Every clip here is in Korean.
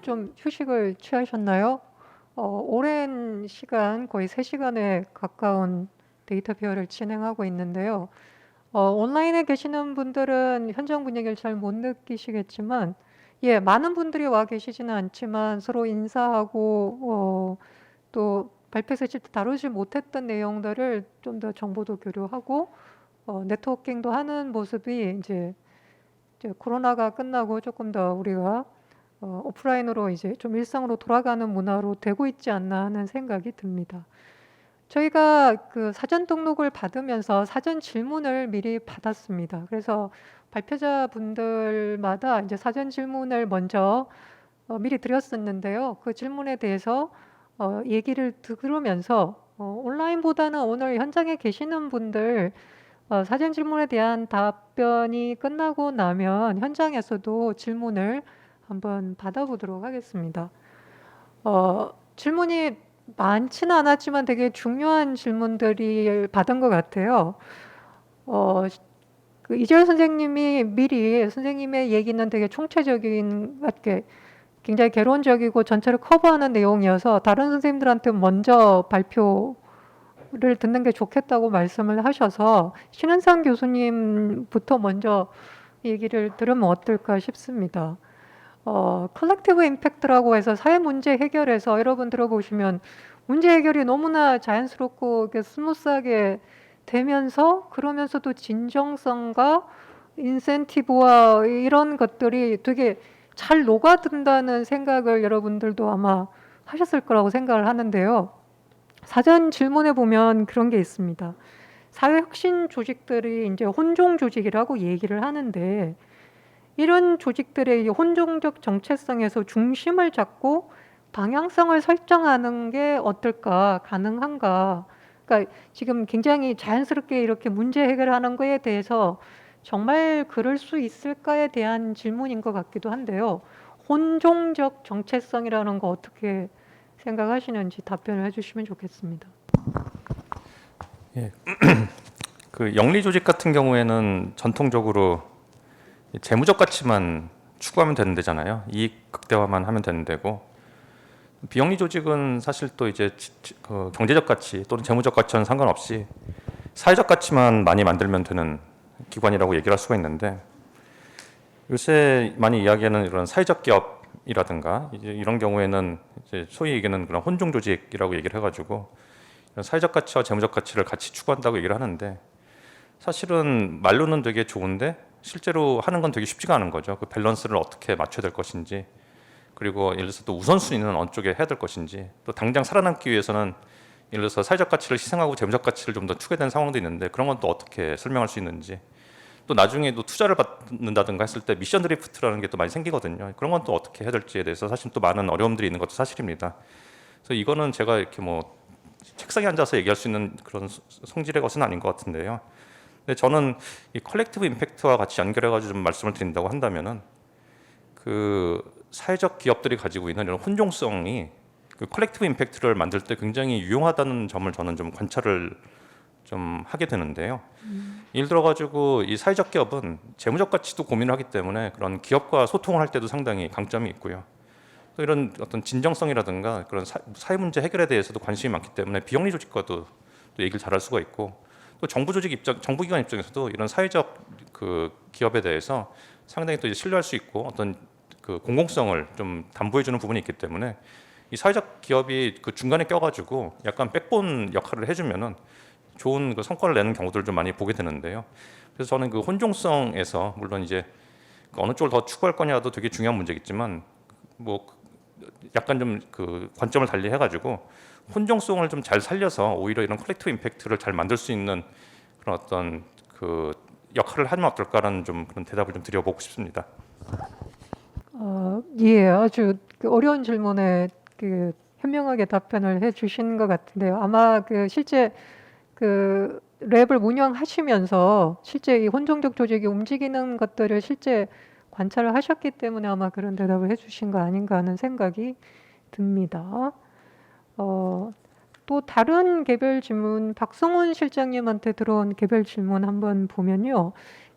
좀 휴식을 취하셨나요? 오랜 시간, 거의 3시간에 가까운 데이터 페어를 진행하고 있는데요. 온라인에 계시는 분들은 현장 분위기를 잘 못 느끼시겠지만, 예, 많은 분들이 와 계시지는 않지만 서로 인사하고, 또 발표에서 실제 다루지 못했던 내용들을 좀 더 정보도 교류하고, 네트워킹도 하는 모습이 이제 코로나가 끝나고 조금 더 우리가 오프라인으로 이제 좀 일상으로 돌아가는 문화로 되고 있지 않나 하는 생각이 듭니다. 저희가 그 사전 등록을 받으면서 사전 질문을 미리 받았습니다. 그래서 발표자 분들마다 이제 사전 질문을 먼저 미리 드렸었는데요. 그 질문에 대해서 얘기를 들으면서 온라인보다는 오늘 현장에 계시는 분들 사전 질문에 대한 답변이 끝나고 나면 현장에서도 질문을 한번 받아보도록 하겠습니다. 질문이 많지는 않았지만 되게 중요한 질문들이 받은 것 같아요. 어, 그 이재열 선생님이 미리 선생님의 얘기는 되게 총체적인, 이렇게 굉장히 개론적이고 전체를 커버하는 내용이어서 다른 선생님들한테 먼저 발표를 듣는 게 좋겠다고 말씀을 하셔서 신은상 교수님부터 먼저 얘기를 들으면 어떨까 싶습니다. 컬렉티브 임팩트라고 해서 사회 문제 해결에서 여러분 들어보시면 문제 해결이 너무나 자연스럽고 스무스하게 되면서 그러면서도 진정성과 인센티브와 이런 것들이 되게 잘 녹아든다는 생각을 여러분들도 아마 하셨을 거라고 생각을 하는데요. 사전 질문에 보면 그런 게 있습니다. 사회 혁신 조직들이 이제 혼종 조직이라고 얘기를 하는데 이런 조직들의 혼종적 정체성에서 중심을 잡고 방향성을 설정하는 게 어떨까, 가능한가. 그러니까 지금 굉장히 자연스럽게 이렇게 문제 해결하는 거에 대해서 정말 그럴 수 있을까에 대한 질문인 것 같기도 한데요. 혼종적 정체성이라는 거 어떻게 생각하시는지 답변을 해주시면 좋겠습니다. 예, 그 영리 조직 같은 경우에는 전통적으로 재무적 가치만 추구하면 되는 데잖아요. 이익 극대화만 하면 되는 데고, 비영리 조직은 사실 또 이제 그 경제적 가치 또는 재무적 가치와는 상관없이 사회적 가치만 많이 만들면 되는 기관이라고 얘기를 할 수가 있는데, 요새 많이 이야기하는 이런 사회적 기업이라든가 이제 이런 경우에는 이제 소위 얘기하는 그런 혼종 조직이라고 얘기를 해가지고 이런 사회적 가치와 재무적 가치를 같이 추구한다고 얘기를 하는데, 사실은 말로는 되게 좋은데 실제로 하는 건 되게 쉽지가 않은 거죠. 그 밸런스를 어떻게 맞춰야 될 것인지, 그리고 예를 들어서 또 우선순위는 어느 쪽에 해야 될 것인지, 또 당장 살아남기 위해서는 예를 들어서 사회적 가치를 희생하고 재무적 가치를 좀 더 추구해야 되는 상황도 있는데, 그런 건 또 어떻게 설명할 수 있는지, 또 나중에도 투자를 받는다든가 했을 때 미션 드리프트라는 게 또 많이 생기거든요. 그런 건 또 어떻게 해야 될지에 대해서 사실 또 많은 어려움들이 있는 것도 사실입니다. 그래서 이거는 제가 이렇게 뭐 책상에 앉아서 얘기할 수 있는 그런 성질의 것은 아닌 것 같은데요. 근데 저는 이 컬렉티브 임팩트와 같이 연결해가지고 좀 말씀을 드린다고 한다면은, 그 사회적 기업들이 가지고 있는 이런 혼종성이 그 컬렉티브 임팩트를 만들 때 굉장히 유용하다는 점을 저는 좀 관찰을 좀 하게 되는데요. 예를 들어가지고 이 사회적 기업은 재무적 가치도 고민을 하기 때문에 그런 기업과 소통을 할 때도 상당히 강점이 있고요. 또 이런 어떤 진정성이라든가 그런 사회 문제 해결에 대해서도 관심이 많기 때문에 비영리 조직과도 또 얘기를 잘할 수가 있고, 또 정부 조직 입장, 정부기관 입장에서도 이런 사회적 그 기업에 대해서 상당히 또 이제 신뢰할 수 있고 어떤 그 공공성을 좀 담보해주는 부분이 있기 때문에 이 사회적 기업이 그 중간에 껴가지고 약간 백본 역할을 해주면은 좋은 그 성과를 내는 경우들을 좀 많이 보게 되는데요. 그래서 저는 그 혼종성에서 물론 이제 어느 쪽을 더 추구할 거냐도 되게 중요한 문제겠지만, 뭐 약간 좀 그 관점을 달리 해가지고 혼종성을 좀 잘 살려서 오히려 이런 컬렉티브 임팩트를 잘 만들 수 있는 그런 어떤 그 역할을 하면 어떨까라는 좀 그런 대답을 좀 드려보고 싶습니다. 예, 아주 그 어려운 질문에 그 현명하게 답변을 해주신 것 같은데요. 아마 그 실제 그 랩을 운영하시면서 실제 이 혼종적 조직이 움직이는 것들을 실제 관찰을 하셨기 때문에 아마 그런 대답을 해주신 거 아닌가 하는 생각이 듭니다. 또 다른 개별 질문, 박성훈 실장님한테 들어온 개별 질문 한번 보면요.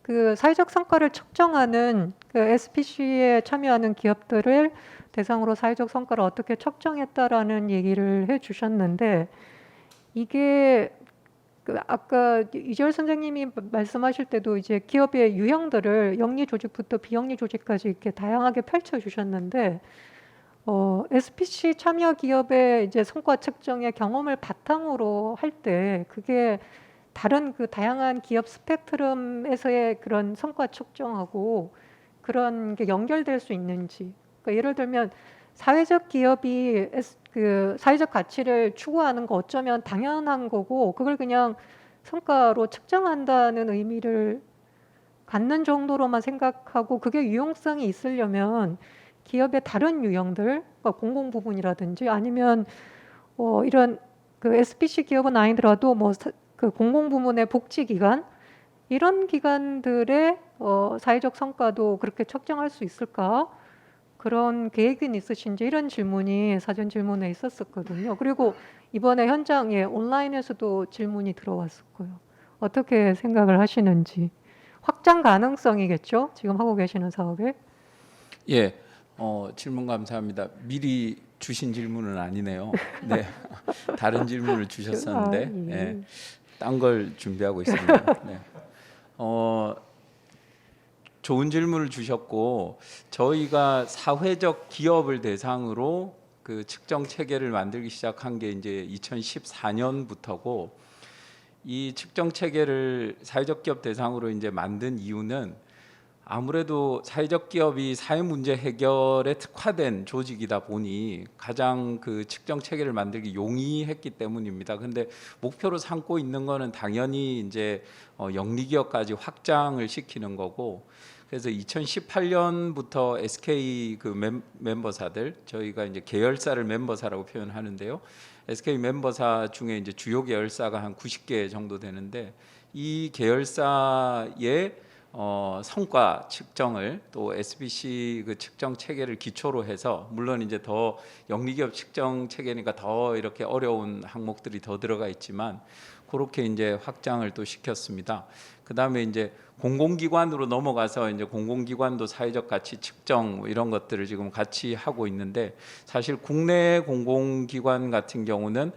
그 사회적 성과를 측정하는 그 SPC에 참여하는 기업들을 대상으로 사회적 성과를 어떻게 측정했다라는 얘기를 해주셨는데 이게 그 아까 이재열 선생님이 말씀하실 때도 이제 기업의 유형들을 영리 조직부터 비영리 조직까지 이렇게 다양하게 펼쳐주셨는데 SPC 참여 기업의 이제 성과 측정의 경험을 바탕으로 할 때 그게 다른 그 다양한 기업 스펙트럼에서의 그런 성과 측정하고 그런 게 연결될 수 있는지. 그러니까 예를 들면 사회적 기업이 그 사회적 가치를 추구하는 거 어쩌면 당연한 거고 그걸 그냥 성과로 측정한다는 의미를 갖는 정도로만 생각하고 그게 유용성이 있으려면 기업의 다른 유형들, 그러니까 공공 부분이라든지 아니면 이런 그 SPC 기업은 아니더라도 뭐 그 공공 부문의 복지기관 이런 기관들의 사회적 성과도 그렇게 측정할 수 있을까? 그런 계획은 있으신지 이런 질문이 사전 질문에 있었었거든요. 그리고 이번에 현장에 온라인에서도 질문이 들어왔었고요. 어떻게 생각을 하시는지. 확장 가능성이겠죠? 지금 하고 계시는 사업에. 예, 질문 감사합니다. 미리 주신 질문은 아니네요. 네, 다른 질문을 주셨었는데, 예. 예, 딴 걸 준비하고 있습니다. 네. 좋은 질문을 주셨고, 저희가 사회적 기업을 대상으로 그 측정 체계를 만들기 시작한 게 이제 2014년부터고, 이 측정 체계를 사회적 기업 대상으로 이제 만든 이유는 아무래도 사회적 기업이 사회 문제 해결에 특화된 조직이다 보니 가장 그 측정 체계를 만들기 용이했기 때문입니다. 근데 목표로 삼고 있는 거는 당연히 이제 영리 기업까지 확장을 시키는 거고, 그래서 2018년부터 SK 그 멤버사들, 저희가 이제 계열사를 멤버사라고 표현하는데요. SK 멤버사 중에 이제 주요 계열사가 한 90개 정도 되는데 이 계열사의 성과 측정을 또 SBC 그 측정 체계를 기초로 해서, 물론 이제 더 영리기업 측정 체계니까 더 이렇게 어려운 항목들이 더 들어가 있지만 그렇게 이제 확장을 또 시켰습니다. 그 다음에 이제 공공기관으로 넘어가서 이제 공공기관도 사회적 가치 측정 뭐 이런 것들을 지금 같이 하고 있는데, 사실 국내 공공기관 같은 경우는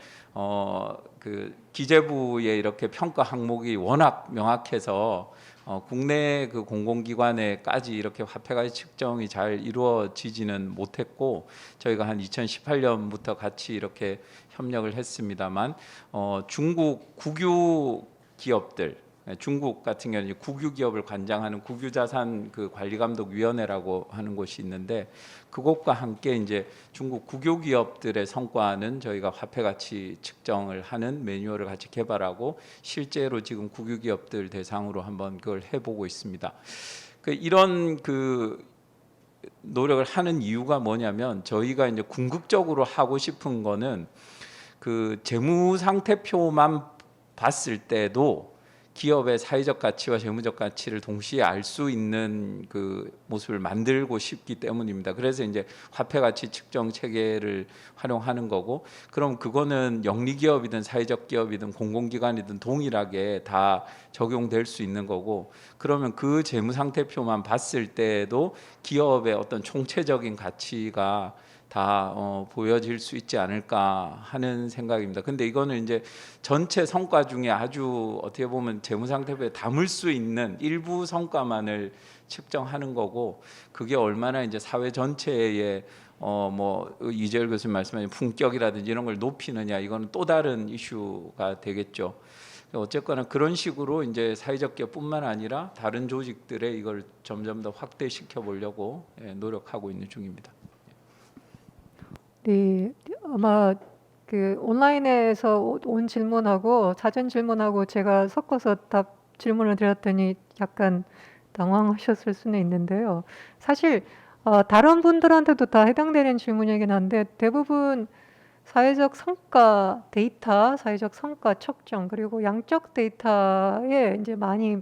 그 기재부의 이렇게 평가 항목이 워낙 명확해서 국내 그 공공기관에까지 이렇게 화폐가치 측정이 잘 이루어지지는 못했고, 저희가 한 2018년부터 같이 이렇게 협력을 했습니다만 중국 국유 기업들, 중국 같은 경우는 국유 기업을 관장하는 국유자산 그 관리감독위원회라고 하는 곳이 있는데, 그곳과 함께 이제 중국 국유 기업들의 성과는 저희가 화폐가치 측정을 하는 매뉴얼을 같이 개발하고 실제로 지금 국유 기업들 대상으로 한번 그걸 해보고 있습니다. 이런 그 노력을 하는 이유가 뭐냐면, 저희가 이제 궁극적으로 하고 싶은 거는 그 재무 상태표만 봤을 때도 기업의 사회적 가치와 재무적 가치를 동시에 알 수 있는 그 모습을 만들고 싶기 때문입니다. 그래서 이제 화폐 가치 측정 체계를 활용하는 거고, 그럼 그거는 영리 기업이든 사회적 기업이든 공공기관이든 동일하게 다 적용될 수 있는 거고, 그러면 그 재무 상태표만 봤을 때도 기업의 어떤 총체적인 가치가 다 보여질 수 있지 않을까 하는 생각입니다. 근데 이거는 이제 전체 성과 중에 아주 어떻게 보면 재무상태표에 담을 수 있는 일부 성과만을 측정하는 거고, 그게 얼마나 이제 사회 전체의 뭐 이재열 교수님 말씀하신 품격이라든지 이런 걸 높이느냐, 이거는 또 다른 이슈가 되겠죠. 어쨌거나 그런 식으로 이제 사회적 기업뿐만 아니라 다른 조직들에 이걸 점점 더 확대시켜 보려고 노력하고 있는 중입니다. 네, 아마 그 온라인에서 온 질문하고 사전 질문하고 제가 섞어서 답 질문을 드렸더니 약간 당황하셨을 수는 있는데요. 사실 다른 분들한테도 다 해당되는 질문이긴 한데 대부분 사회적 성과 데이터, 사회적 성과 측정 그리고 양적 데이터에 이제 많이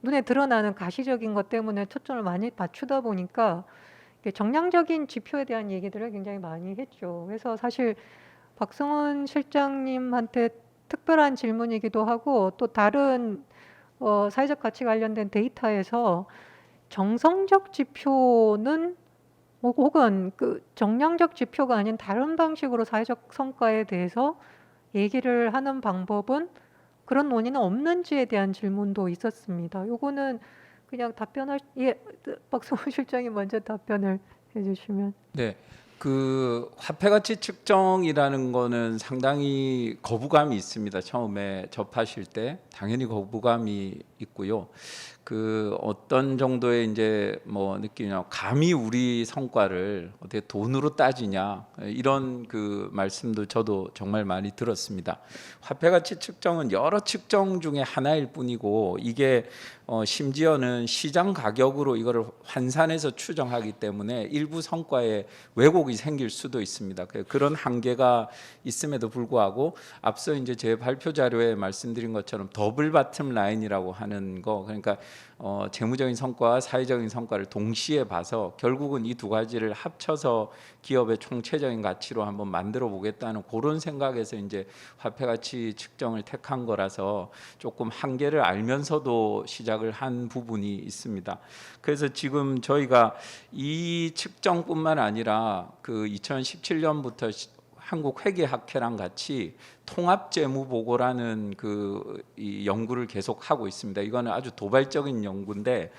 눈에 드러나는 가시적인 것 때문에 초점을 많이 맞추다 보니까 정량적인 지표에 대한 얘기들을 굉장히 많이 했죠. 그래서 사실 박성원 실장님한테 특별한 질문이기도 하고 또 다른 사회적 가치 관련된 데이터에서 정성적 지표는 혹은 그 정량적 지표가 아닌 다른 방식으로 사회적 성과에 대해서 얘기를 하는 방법은 그런 논의는 없는지에 대한 질문도 있었습니다. 요거는 그냥 박성호 실장이 먼저 답변을 해주시면. 네. 그 화폐 가치 측정이라는 거는 상당히 거부감이 있습니다. 처음에 접하실 때 당연히 거부감이 있고요. 그 어떤 정도의 이제 뭐 느끼냐, 감히 우리 성과를 어떻게 돈으로 따지냐, 이런 그 말씀도 저도 정말 많이 들었습니다. 화폐 가치 측정은 여러 측정 중에 하나일 뿐이고, 이게 심지어는 시장 가격으로 이거를 환산해서 추정하기 때문에 일부 성과에 왜곡이 생길 수도 있습니다. 그런 한계가 있음에도 불구하고 앞서 이제 제 발표 자료에 말씀드린 것처럼 더블 바텀 라인이라고 하는 거, 그러니까 재무적인 성과와 사회적인 성과를 동시에 봐서 결국은 이 두 가지를 합쳐서 기업의 총체적인 가치로 한번 만들어 보겠다는 그런 생각에서 이제 화폐 가치 측정을 택한 거라서 조금 한계를 알면서도 시작을 한 부분이 있습니다. 그래서 지금 저희가 이 측정뿐만 아니라 그 2017년부터 한국회계학회랑 같이 통합재무보고라는 이 연구를 계속 하고 있습니다. 이거는 아주 도발적인 연구인데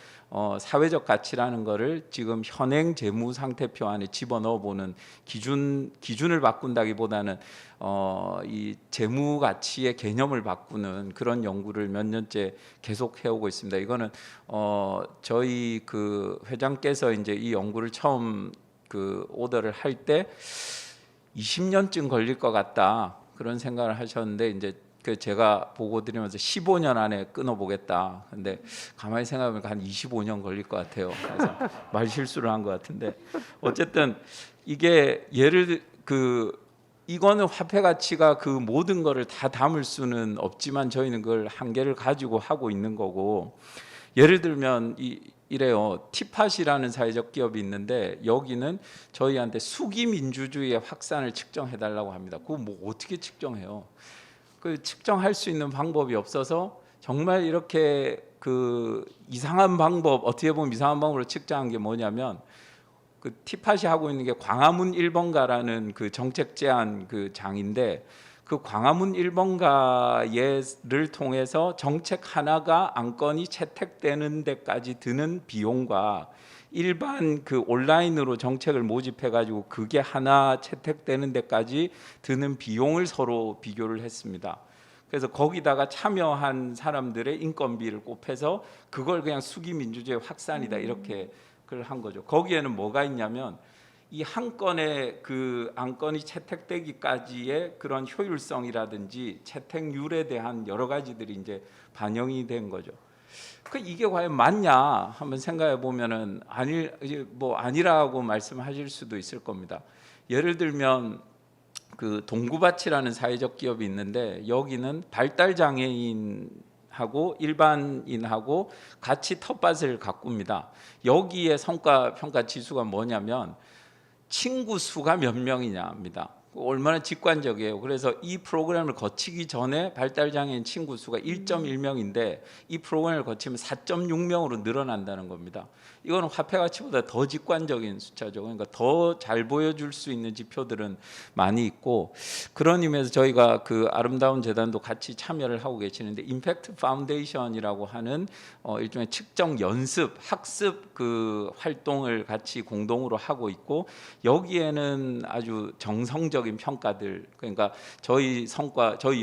사회적 가치라는 거를 지금 현행 재무 상태표 안에 집어넣어 보는 기준을 바꾼다기보다는 이 재무 가치의 개념을 바꾸는 그런 연구를 몇 년째 계속 해오고 있습니다. 이거는 저희 그 회장께서 이제 이 연구를 처음 그 오더를 할 때 20년쯤 걸릴 것 같다, 그런 생각을 하셨는데, 이제 그 제가 보고 드리면서 15년 안에 끊어보겠다. 근데 가만히 생각해보니까 한 25년 걸릴 것 같아요. 그래서 말 실수를 한 것 같은데, 어쨌든 이게 이거는 화폐 가치가 그 모든 거를 다 담을 수는 없지만 저희는 그걸 한계를 가지고 하고 있는 거고, 예를 들면 이래요. 티팟이라는 사회적 기업이 있는데 여기는 저희한테 수기 민주주의의 확산을 측정해 달라고 합니다. 그거 뭐 어떻게 측정해요? 그 측정할 수 있는 방법이 없어서 정말 이렇게 그 이상한 방법, 어떻게 보면 이상한 방법으로 측정한 게 뭐냐면, 그 티팟이 하고 있는 게 광화문 1번가라는 그 정책 제안 그 장인데, 그 광화문 1번가를 통해서 정책 하나가 안건이 채택되는 데까지 드는 비용과 일반 그 온라인으로 정책을 모집해 가지고 그게 하나 채택되는 데까지 드는 비용을 서로 비교를 했습니다. 그래서 거기다가 참여한 사람들의 인건비를 곱해서 그걸 그냥 수기 민주주의 확산이다, 이렇게 그걸 한 거죠. 거기에는 뭐가 있냐면 이 한 건의 그 안건이 채택되기까지의 그런 효율성이라든지 채택률에 대한 여러 가지들이 이제 반영이 된 거죠. 이게 과연 맞냐 한번 생각해 보면은 아니라고 말씀하실 수도 있을 겁니다. 예를 들면 그 동구밭이라는 사회적 기업이 있는데, 여기는 발달 장애인하고 일반인하고 같이 텃밭을 가꿉니다. 여기에 성과 평가 지수가 뭐냐면 친구 수가 몇 명이냐입니다. 얼마나 직관적이에요. 그래서 이 프로그램을 거치기 전에 발달장애인 친구 수가 1.1명인데 이 프로그램을 거치면 4.6명으로 늘어난다는 겁니다. 이거는 화폐 가치보다 더 직관적인 숫자죠. 그러니까 더 잘 보여줄 수 있는 지표들은 많이 있고, 그런 의미에서 저희가 그 아름다운 재단도 같이 참여를 하고 계시는데, 임팩트 파운데이션이라고 하는 일종의 측정 연습, 학습 그 활동을 같이 공동으로 하고 있고, 여기에는 아주 정성적인 평가들, 그러니까 저희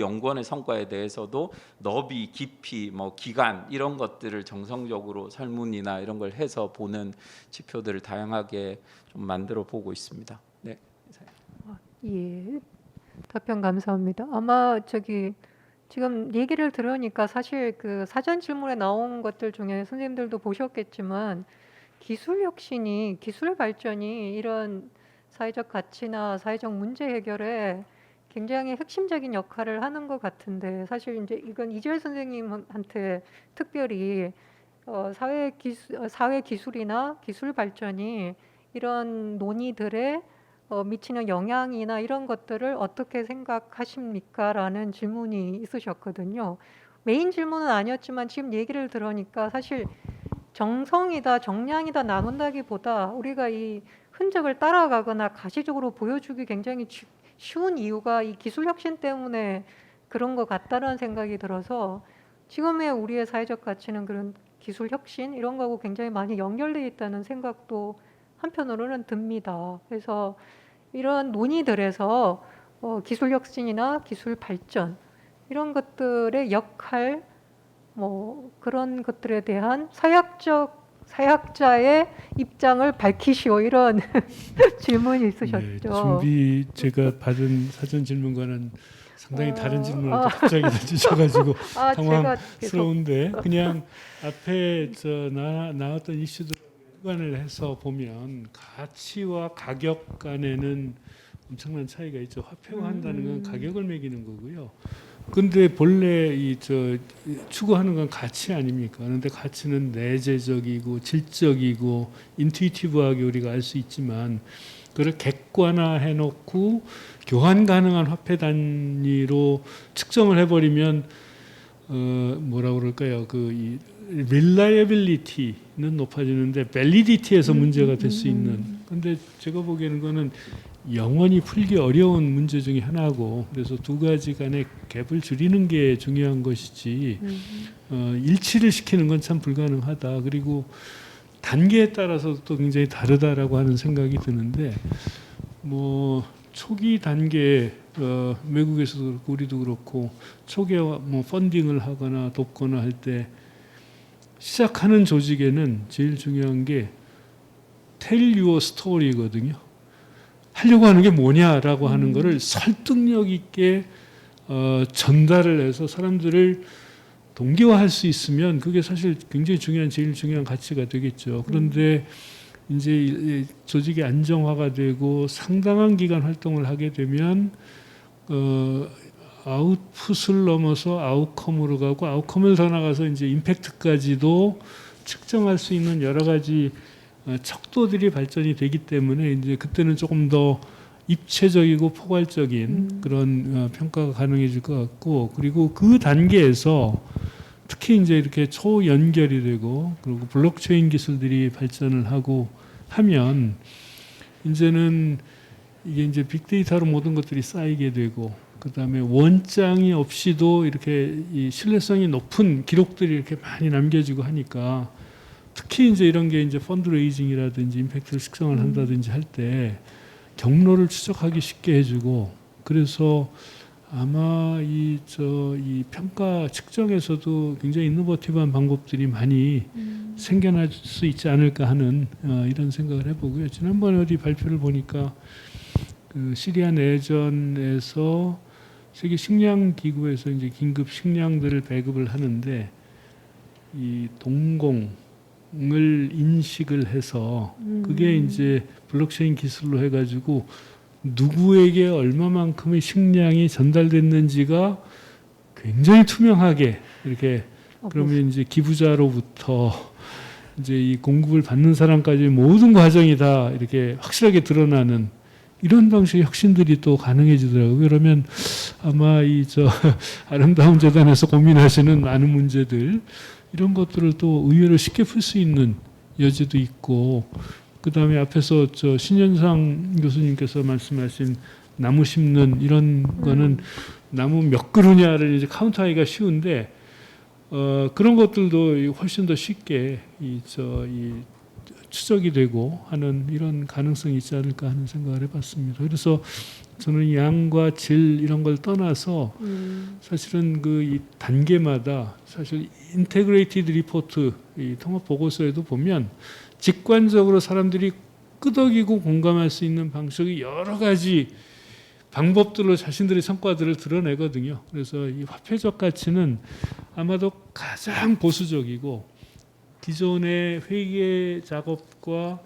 연구원의 성과에 대해서도 너비, 깊이, 뭐 기간 이런 것들을 정성적으로 설문이나 이런 걸 해서 보는 지표들을 다양하게 좀 만들어 보고 있습니다. 네. 예, 답변 감사합니다. 아마 지금 얘기를 들으니까 사실 그 사전 질문에 나온 것들 중에 선생님들도 보셨겠지만 기술 혁신이, 기술 발전이 이런 사회적 가치나 사회적 문제 해결에 굉장히 핵심적인 역할을 하는 것 같은데, 사실 이제 이건 이재열 선생님한테 특별히 사회 기술이나 기술 발전이 이런 논의들에 미치는 영향이나 이런 것들을 어떻게 생각하십니까? 라는 질문이 있으셨거든요. 메인 질문은 아니었지만 지금 얘기를 들으니까 사실 정성이다, 정량이다 나눈다기보다 우리가 이 흔적을 따라가거나 가시적으로 보여주기 굉장히 쉬운 이유가 이 기술 혁신 때문에 그런 것 같다라는 생각이 들어서 지금의 우리의 사회적 가치는 그런 기술 혁신 이런 거하고 굉장히 많이 연결되어 있다는 생각도 한편으로는 듭니다. 그래서 이런 논의들에서 기술 혁신이나 기술 발전 이런 것들의 역할 뭐 그런 것들에 대한 사약자의 입장을 밝히시오 이런 질문이 있으셨죠. 준비 제가 받은 사전 질문과는 상당히 다른 어, 질문을 또 갑자기 던지셔가지고 제가 계속 당황스러운데 그냥 앞에 나왔던 이슈들 연관을 해서 보면 가치와 가격 간에는 엄청난 차이가 있죠. 화폐화한다는 건 가격을 매기는 거고요. 근데 본래 추구하는 건 가치 아닙니까? 그런데 가치는 내재적이고 질적이고 인투이티브하게 우리가 알 수 있지만 그걸 객관화해 놓고 교환 가능한 화폐 단위로 측정을 해버리면 뭐라 그럴까요? 이 reliability는 높아지는데 validity에서 문제가 될 수 있는. 근데 제가 보기에는 그거는 영원히 풀기 어려운 문제 중에 하나고 그래서 두 가지 간의 갭을 줄이는 게 중요한 것이지 일치를 시키는 건 참 불가능하다. 그리고 단계에 따라서 또 굉장히 다르다라고 하는 생각이 드는데 뭐 초기 단계 외국에서도 그렇고 우리도 그렇고 초기에 뭐 펀딩을 하거나 돕거나 할 때 시작하는 조직에는 제일 중요한 게 tell your story거든요. 하려고 하는 게 뭐냐라고 하는 거를 설득력 있게 전달을 해서 사람들을 동기화할 수 있으면 그게 사실 굉장히 제일 중요한 가치가 되겠죠. 그런데 이제 조직이 안정화가 되고 상당한 기간 활동을 하게 되면 아웃풋을 넘어서 아웃컴으로 가고 아웃컴을 더 나가서 이제 임팩트까지도 측정할 수 있는 여러 가지 척도들이 발전이 되기 때문에 이제 그때는 조금 더 입체적이고 포괄적인 그런 평가가 가능해질 것 같고 그리고 그 단계에서 특히 이제 이렇게 초연결이 되고 그리고 블록체인 기술들이 발전을 하고 하면 이제는 이게 이제 빅데이터로 모든 것들이 쌓이게 되고 그다음에 원장이 없이도 이렇게 이 신뢰성이 높은 기록들이 이렇게 많이 남겨지고 하니까 특히 이제 이런 게 이제 펀드레이징이라든지 임팩트를 측정을 한다든지 할 때 경로를 추적하기 쉽게 해주고 그래서 아마 이 평가 측정에서도 굉장히 이노버티브한 방법들이 많이 생겨날 수 있지 않을까 하는 이런 생각을 해보고요. 지난번에 어디 발표를 보니까 그 시리아 내전에서 세계 식량 기구에서 이제 긴급 식량들을 배급을 하는데 이 동공을 인식을 해서 그게 이제 블록체인 기술로 해가지고 누구에게 얼마만큼의 식량이 전달됐는지가 굉장히 투명하게 이렇게 그러면 이제 기부자로부터 이제 이 공급을 받는 사람까지 모든 과정이 다 이렇게 확실하게 드러나는 이런 방식의 혁신들이 또 가능해지더라고요. 그러면 아마 아름다운 재단에서 고민하시는 많은 문제들 이런 것들을 또 의외로 쉽게 풀 수 있는 여지도 있고 그 다음에 앞에서 신현상 교수님께서 말씀하신 나무 심는 이런 거는 나무 몇 그루냐를 이제 카운트하기가 쉬운데 그런 것들도 훨씬 더 쉽게 이 추적이 되고 하는 이런 가능성이 있지 않을까 하는 생각을 해봤습니다. 그래서 저는 양과 질 이런 걸 떠나서 사실은 이 단계마다 사실 인테그레이티드 리포트 이 통합 보고서에도 보면 직관적으로 사람들이 끄덕이고 공감할 수 있는 방식의 여러 가지 방법들로 자신들의 성과들을 드러내거든요. 그래서 이 화폐적 가치는 아마도 가장 보수적이고 기존의 회계 작업과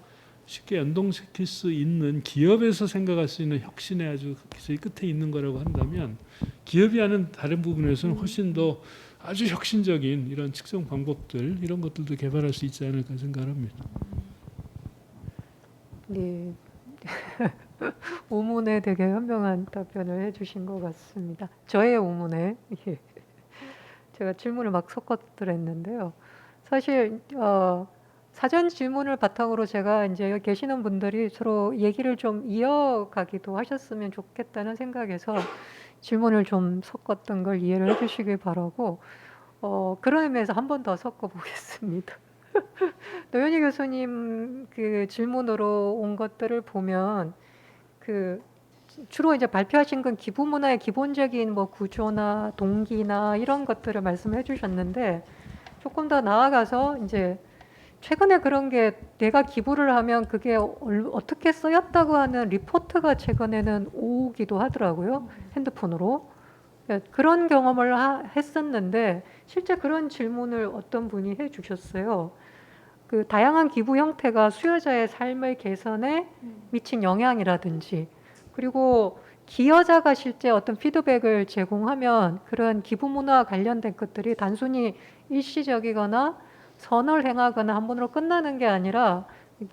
쉽게 연동시킬 수 있는 기업에서 생각할 수 있는 혁신의 아주 기저의 끝에 있는 거라고 한다면 기업이 하는 다른 부분에서는 훨씬 더 아주 혁신적인 이런 측정 방법들 이런 것들도 개발할 수 있지 않을까 생각합니다. 네. 오문에 되게 현명한 답변을 해주신 것 같습니다. 저의 오문에. 예. 제가 질문을 막 섞어드렸는데요. 사실 사전 질문을 바탕으로 제가 이제 여기 계시는 분들이 서로 얘기를 좀 이어가기도 하셨으면 좋겠다는 생각에서 질문을 좀 섞었던 걸 이해를 해주시길 바라고 그런 의미에서 한 번 더 섞어보겠습니다. 노현희 교수님 그 질문으로 온 것들을 보면 그 주로 이제 발표하신 건 기부 문화의 기본적인 뭐 구조나 동기나 이런 것들을 말씀해 주셨는데 조금 더 나아가서 이제 최근에 그런 게 내가 기부를 하면 그게 어떻게 쓰였다고 하는 리포트가 최근에는 오기도 하더라고요. 핸드폰으로. 예, 그런 경험을 했었는데 실제 그런 질문을 어떤 분이 해 주셨어요. 그 다양한 기부 형태가 수요자의 삶의 개선에 미친 영향이라든지 그리고 기여자가 실제 어떤 피드백을 제공하면 그런 기부 문화와 관련된 것들이 단순히 일시적이거나 선을 행하거나 한 번으로 끝나는 게 아니라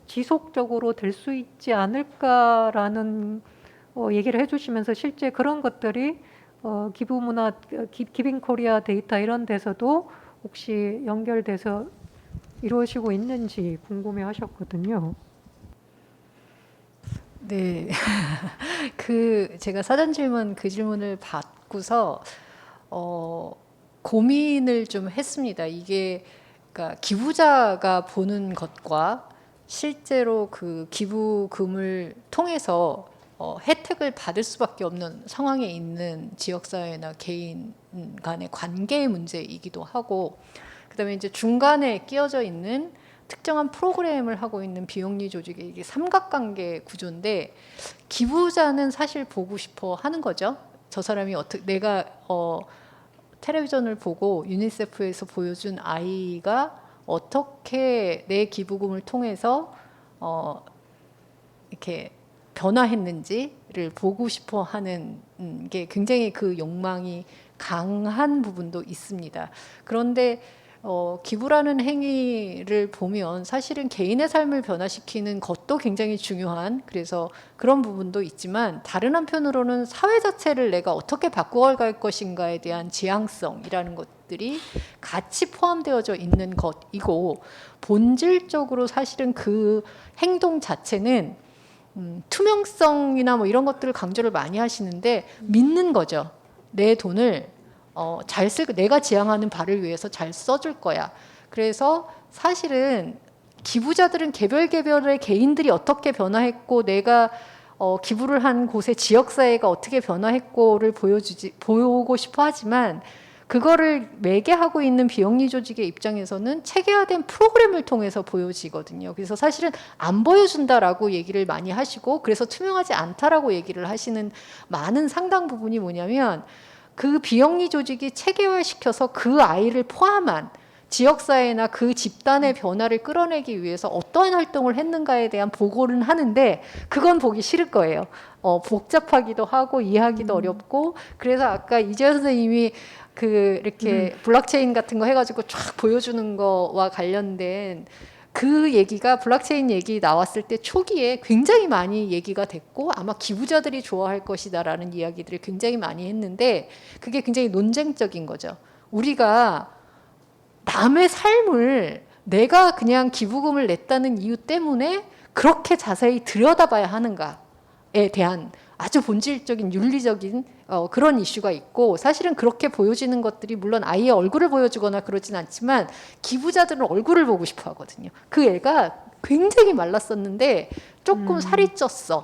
지속적으로 될 수 있지 않을까라는 얘기를 해주시면서 실제 그런 것들이 기부 문화, 기빙 코리아 데이터 이런 데서도 혹시 연결돼서 이루어지고 있는지 궁금해 하셨거든요. 네. 제가 사전 질문 그 질문을 받고서 고민을 좀 했습니다. 이게 그러니까 기부자가 보는 것과 실제로 그 기부금을 통해서 혜택을 받을 수밖에 없는 상황에 있는 지역사회나 개인 간의 관계의 문제이기도 하고, 그다음에 이제 중간에 끼어져 있는 특정한 프로그램을 하고 있는 비영리 조직의 이게 삼각관계 구조인데, 기부자는 사실 보고 싶어 하는 거죠. 저 사람이 어떻게, 내가 텔레비전을 보고 유니세프에서 보여준 아이가 어떻게 내 기부금을 통해서 이렇게 변화했는지를 보고 싶어 하는 게 굉장히 그 욕망이 강한 부분도 있습니다. 그런데 기부라는 행위를 보면 사실은 개인의 삶을 변화시키는 것도 굉장히 중요한, 그래서 그런 부분도 있지만 다른 한편으로는 사회 자체를 내가 어떻게 바꿔갈 것인가에 대한 지향성이라는 것들이 같이 포함되어져 있는 것이고, 본질적으로 사실은 그 행동 자체는 투명성이나 뭐 이런 것들을 강조를 많이 하시는데 믿는 거죠. 내 돈을 잘 쓸, 내가 지향하는 바를 위해서 잘 써줄 거야. 그래서 사실은 기부자들은 개별의 개인들이 어떻게 변화했고 내가 기부를 한 곳의 지역사회가 어떻게 변화했고를 보고 싶어 하지만, 그거를 매개하고 있는 비영리 조직의 입장에서는 체계화된 프로그램을 통해서 보여지거든요. 그래서 사실은 안 보여준다라고 얘기를 많이 하시고, 그래서 투명하지 않다라고 얘기를 하시는 많은 상당 부분이 뭐냐면, 그 비영리 조직이 체계화시켜서 그 아이를 포함한 지역사회나 그 집단의 변화를 끌어내기 위해서 어떠한 활동을 했는가에 대한 보고는 하는데 그건 보기 싫을 거예요. 복잡하기도 하고 이해하기도 어렵고, 그래서 아까 이재현 선생님이 이렇게 블록체인 같은 거 해가지고 쫙 보여주는 거와 관련된 그 얘기가, 블록체인 얘기 나왔을 때 초기에 굉장히 많이 얘기가 됐고 아마 기부자들이 좋아할 것이다라는 이야기들을 굉장히 많이 했는데, 그게 굉장히 논쟁적인 거죠. 우리가 남의 삶을 내가 그냥 기부금을 냈다는 이유 때문에 그렇게 자세히 들여다봐야 하는가에 대한 아주 본질적인 윤리적인 그런 이슈가 있고, 사실은 그렇게 보여지는 것들이 물론 아이의 얼굴을 보여주거나 그러진 않지만 기부자들은 얼굴을 보고 싶어 하거든요. 그 애가 굉장히 말랐었는데 조금 살이 쪘어.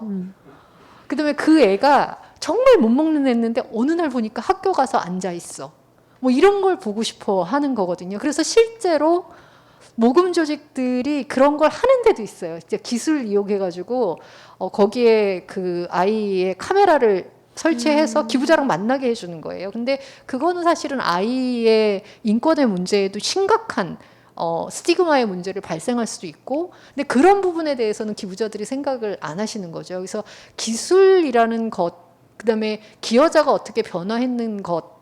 그다음에 그 애가 정말 못 먹는 애였는데 어느 날 보니까 학교 가서 앉아 있어. 뭐 이런 걸 보고 싶어 하는 거거든요. 그래서 실제로 모금 조직들이 그런 걸 하는 데도 있어요. 이제 기술 이용해가지고 거기에 그 아이의 카메라를 설치해서 기부자랑 만나게 해주는 거예요. 근데 그거는 사실은 아이의 인권의 문제에도 심각한 스티그마의 문제를 발생할 수도 있고, 근데 그런 부분에 대해서는 기부자들이 생각을 안 하시는 거죠. 그래서 기술이라는 것, 그다음에 기여자가 어떻게 변화했는 것,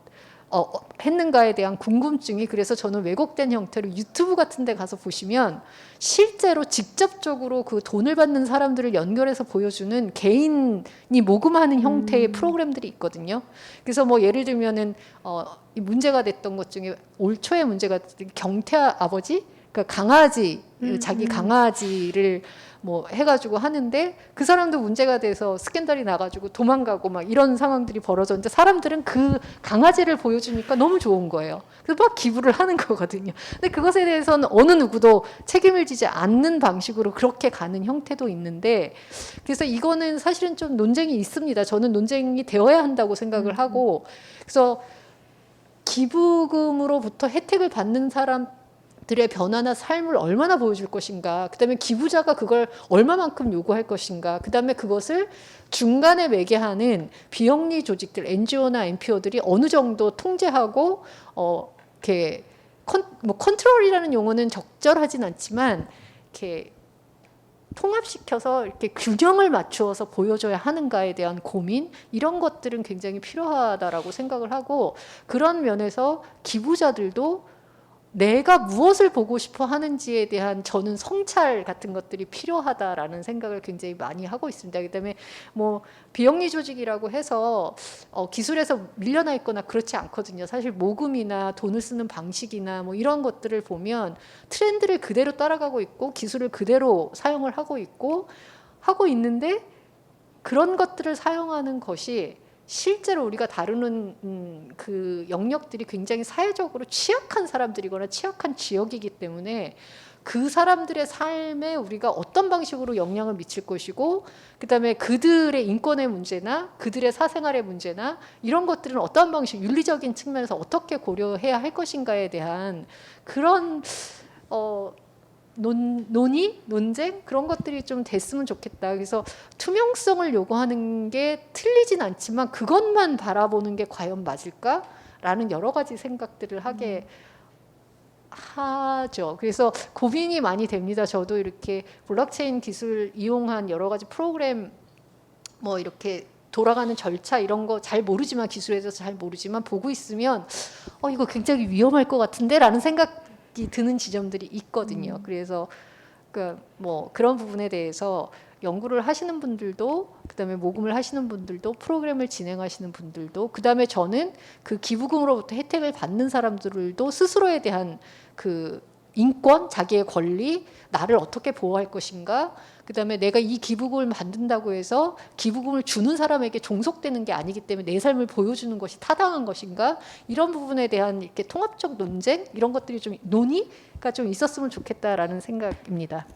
했는가에 대한 궁금증이, 그래서 저는 왜곡된 형태로 유튜브 같은 데 가서 보시면 실제로 직접적으로 그 돈을 받는 사람들을 연결해서 보여주는 개인이 모금하는 형태의 프로그램들이 있거든요. 그래서 뭐 예를 들면은 이 문제가 됐던 것 중에 올 초에 문제가 됐던 경태 아버지, 그러니까 강아지, 자기 강아지를 뭐 해가지고 하는데 그 사람도 문제가 돼서 스캔들이 나가지고 도망가고 막 이런 상황들이 벌어졌는데 사람들은 그 강아지를 보여주니까 너무 좋은 거예요. 그래서 막 기부를 하는 거거든요. 근데 그것에 대해서는 어느 누구도 책임을 지지 않는 방식으로 그렇게 가는 형태도 있는데, 그래서 이거는 사실은 좀 논쟁이 있습니다. 저는 논쟁이 되어야 한다고 생각을 하고, 그래서 기부금으로부터 혜택을 받는 사람들의 변화나 삶을 얼마나 보여줄 것인가, 그다음에 기부자가 그걸 얼마만큼 요구할 것인가, 그다음에 그것을 중간에 매개하는 비영리 조직들, NGO나 NPO들이 어느 정도 통제하고 이렇게 컨트롤이라는 용어는 적절하진 않지만 이렇게 통합시켜서 이렇게 균형을 맞추어서 보여줘야 하는가에 대한 고민, 이런 것들은 굉장히 필요하다라고 생각을 하고, 그런 면에서 기부자들도 내가 무엇을 보고 싶어 하는지에 대한 저는 성찰 같은 것들이 필요하다라는 생각을 굉장히 많이 하고 있습니다. 그다음에 뭐 비영리 조직이라고 해서 기술에서 밀려나 있거나 그렇지 않거든요. 사실 모금이나 돈을 쓰는 방식이나 뭐 이런 것들을 보면 트렌드를 그대로 따라가고 있고 기술을 그대로 사용을 하고 있는데, 그런 것들을 사용하는 것이 실제로 우리가 다루는 그 영역들이 굉장히 사회적으로 취약한 사람들이거나 취약한 지역이기 때문에 그 사람들의 삶에 우리가 어떤 방식으로 영향을 미칠 것이고, 그다음에 그들의 인권의 문제나 그들의 사생활의 문제나 이런 것들은 어떤 방식, 윤리적인 측면에서 어떻게 고려해야 할 것인가에 대한 그런 논쟁 그런 것들이 좀 됐으면 좋겠다. 그래서 투명성을 요구하는 게 틀리진 않지만 그것만 바라보는 게 과연 맞을까라는 여러 가지 생각들을 하게 하죠. 그래서 고민이 많이 됩니다. 저도 이렇게 블록체인 기술 이용한 여러 가지 프로그램 뭐 이렇게 돌아가는 절차 이런 거 잘 모르지만, 기술에 대해서 잘 모르지만 보고 있으면 이거 굉장히 위험할 것 같은데라는 생각이 드는 지점들이 있거든요. 그래서 뭐 그런 부분에 대해서 연구를 하시는 분들도, 그다음에 모금을 하시는 분들도, 프로그램을 진행하시는 분들도, 그다음에 저는 그 기부금으로부터 혜택을 받는 사람들도 스스로에 대한 그 인권, 자기의 권리, 나를 어떻게 보호할 것인가, 그다음에 내가 이 기부금을 받는다고 해서 기부금을 주는 사람에게 종속되는 게 아니기 때문에 내 삶을 보여주는 것이 타당한 것인가, 이런 부분에 대한 이렇게 통합적 논쟁, 이런 것들이 좀 논의가 좀 있었으면 좋겠다라는 생각입니다.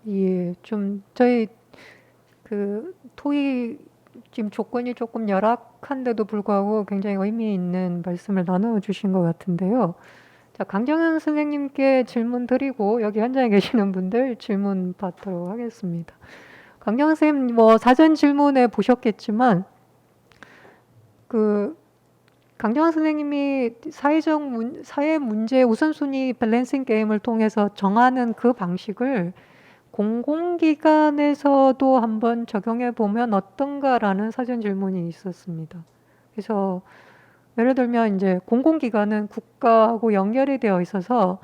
예, 좀 저희 그 토익 지금 조건이 조금 열악한데도 불구하고 굉장히 의미 있는 말씀을 나눠주신 것 같은데요. 자, 강정현 선생님께 질문 드리고 여기 현장에 계시는 분들 질문 받도록 하겠습니다. 강정현 선생님, 뭐 사전 질문에 보셨겠지만 그 강정현 선생님이 사회 문제 우선순위 밸런싱 게임을 통해서 정하는 그 방식을 공공기관에서도 한번 적용해 보면 어떤가라는 사전 질문이 있었습니다. 그래서 예를 들면 이제 공공기관은 국가하고 연결이 되어 있어서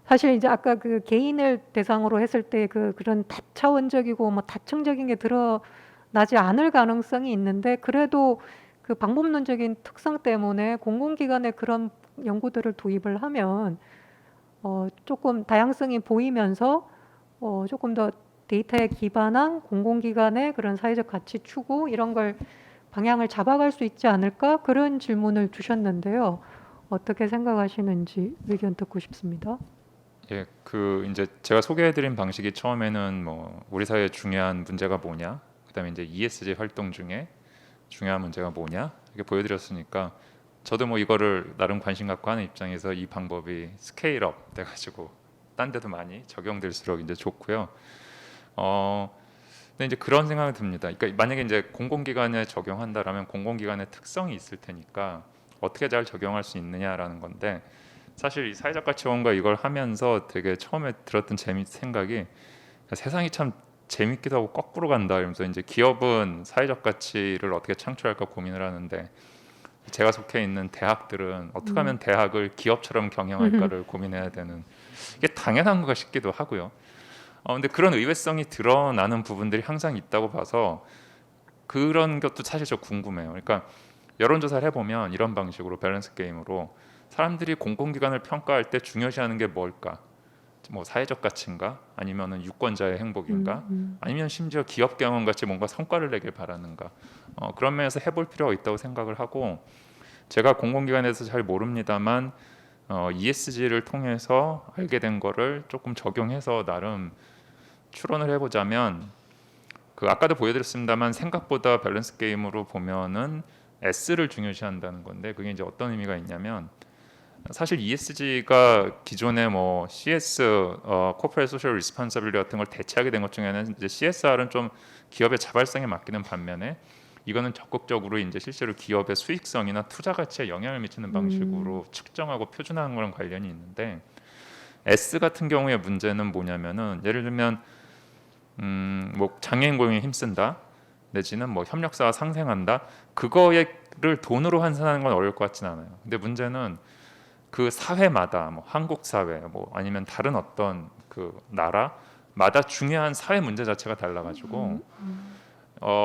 사실 이제 아까 그 개인을 대상으로 했을 때 그런 다차원적이고 뭐 다층적인 게 드러나지 않을 가능성이 있는데, 그래도 그 방법론적인 특성 때문에 공공기관에 그런 연구들을 도입을 하면 조금 다양성이 보이면서 조금 더 데이터에 기반한 공공기관의 그런 사회적 가치 추구 이런 걸 방향을 잡아갈 수 있지 않을까, 그런 질문을 주셨는데요. 어떻게 생각하시는지 의견 듣고 싶습니다. 예, 그 이제 제가 소개해드린 방식이 처음에는 뭐 우리 사회에 중요한 문제가 뭐냐, 그다음에 이제 ESG 활동 중에 중요한 문제가 뭐냐 이렇게 보여드렸으니까, 저도 뭐 이거를 나름 관심 갖고 하는 입장에서 이 방법이 스케일업 돼가지고 딴 데도 많이 적용될수록 이제 좋고요. 근데 이제 그런 생각이 듭니다. 그러니까 만약에 이제 공공기관에 적용한다라면 공공기관의 특성이 있을 테니까 어떻게 잘 적용할 수 있느냐라는 건데, 사실 이 사회적 가치원과 이걸 하면서 되게 처음에 들었던 생각이 세상이 참 재밌기도 하고 거꾸로 간다 이러면서, 이제 기업은 사회적 가치를 어떻게 창출할까 고민을 하는데 제가 속해 있는 대학들은 어떻게 하면 대학을 기업처럼 경영할까를 고민해야 되는 이게 당연한 것 싶기도 하고요. 근데 그런 의외성이 드러나는 부분들이 항상 있다고 봐서 그런 것도 사실 저 궁금해요. 그러니까 여론조사를 해보면 이런 방식으로 밸런스 게임으로 사람들이 공공기관을 평가할 때 중요시하는 게 뭘까? 뭐 사회적 가치인가? 아니면은 유권자의 행복인가? 아니면 심지어 기업 경영 같이 뭔가 성과를 내길 바라는가? 그런 면에서 해볼 필요가 있다고 생각을 하고 제가 공공기관에서 잘 모릅니다만 ESG를 통해서 알게 된 거를 조금 적용해서 나름 추론을 해보자면 그 아까도 보여드렸습니다만 생각보다 밸런스 게임으로 보면은 S를 중요시한다는 건데 그게 이제 어떤 의미가 있냐면 사실 ESG가 기존에 뭐 CS Corporate Social Responsibility 같은 걸 대체하게 된 것 중에는 이제 CSR은 좀 기업의 자발성에 맡기는 반면에 이거는 적극적으로 이제 실제로 기업의 수익성이나 투자 가치에 영향을 미치는 방식으로 측정하고 표준화하는 거랑 관련이 있는데 S 같은 경우의 문제는 뭐냐면은 예를 들면 뭐 장애인 고용에 힘쓴다 내지는 뭐 협력사가 상생한다 그거를 돈으로 환산하는 건 어려울 것 같지는 않아요. 근데 문제는 그 사회마다 뭐 한국 사회 뭐 아니면 다른 어떤 그 나라마다 중요한 사회 문제 자체가 달라가지고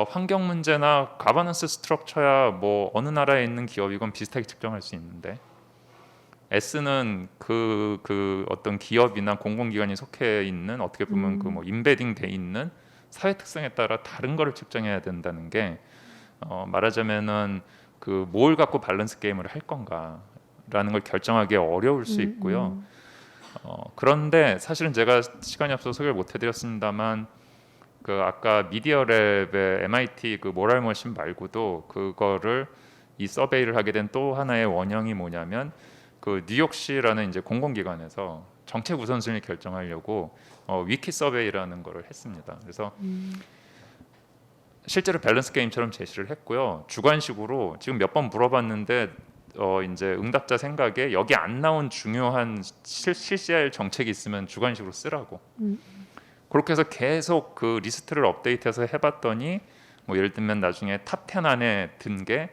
환경 문제나 가버넌스 스트럭처야 뭐 어느 나라에 있는 기업이건 비슷하게 측정할 수 있는데 S는 그 어떤 기업이나 공공기관이 속해 있는 어떻게 보면 그 뭐 인베딩 돼 있는 사회 특성에 따라 다른 거를 측정해야 된다는 게 말하자면은 그 뭘 갖고 밸런스 게임을 할 건가라는 걸 결정하기 어려울 수 있고요. 그런데 사실은 제가 시간이 없어서 소개를 못 해드렸습니다만 그 아까 미디어랩의 MIT 그 모랄 머신 말고도 그거를 이 서베이를 하게 된 또 하나의 원형이 뭐냐면 그 뉴욕시라는 이제 공공기관에서 정책 우선순위를 결정하려고 위키 서베이라는 거를 했습니다. 그래서 실제로 밸런스 게임처럼 제시를 했고요. 주관식으로 지금 몇 번 물어봤는데 이제 응답자 생각에 여기 안 나온 중요한 실시할 정책이 있으면 주관식으로 쓰라고. 그렇게 해서 계속 그 리스트를 업데이트해서 해봤더니 뭐 예를 들면 나중에 탑 10 안에 든 게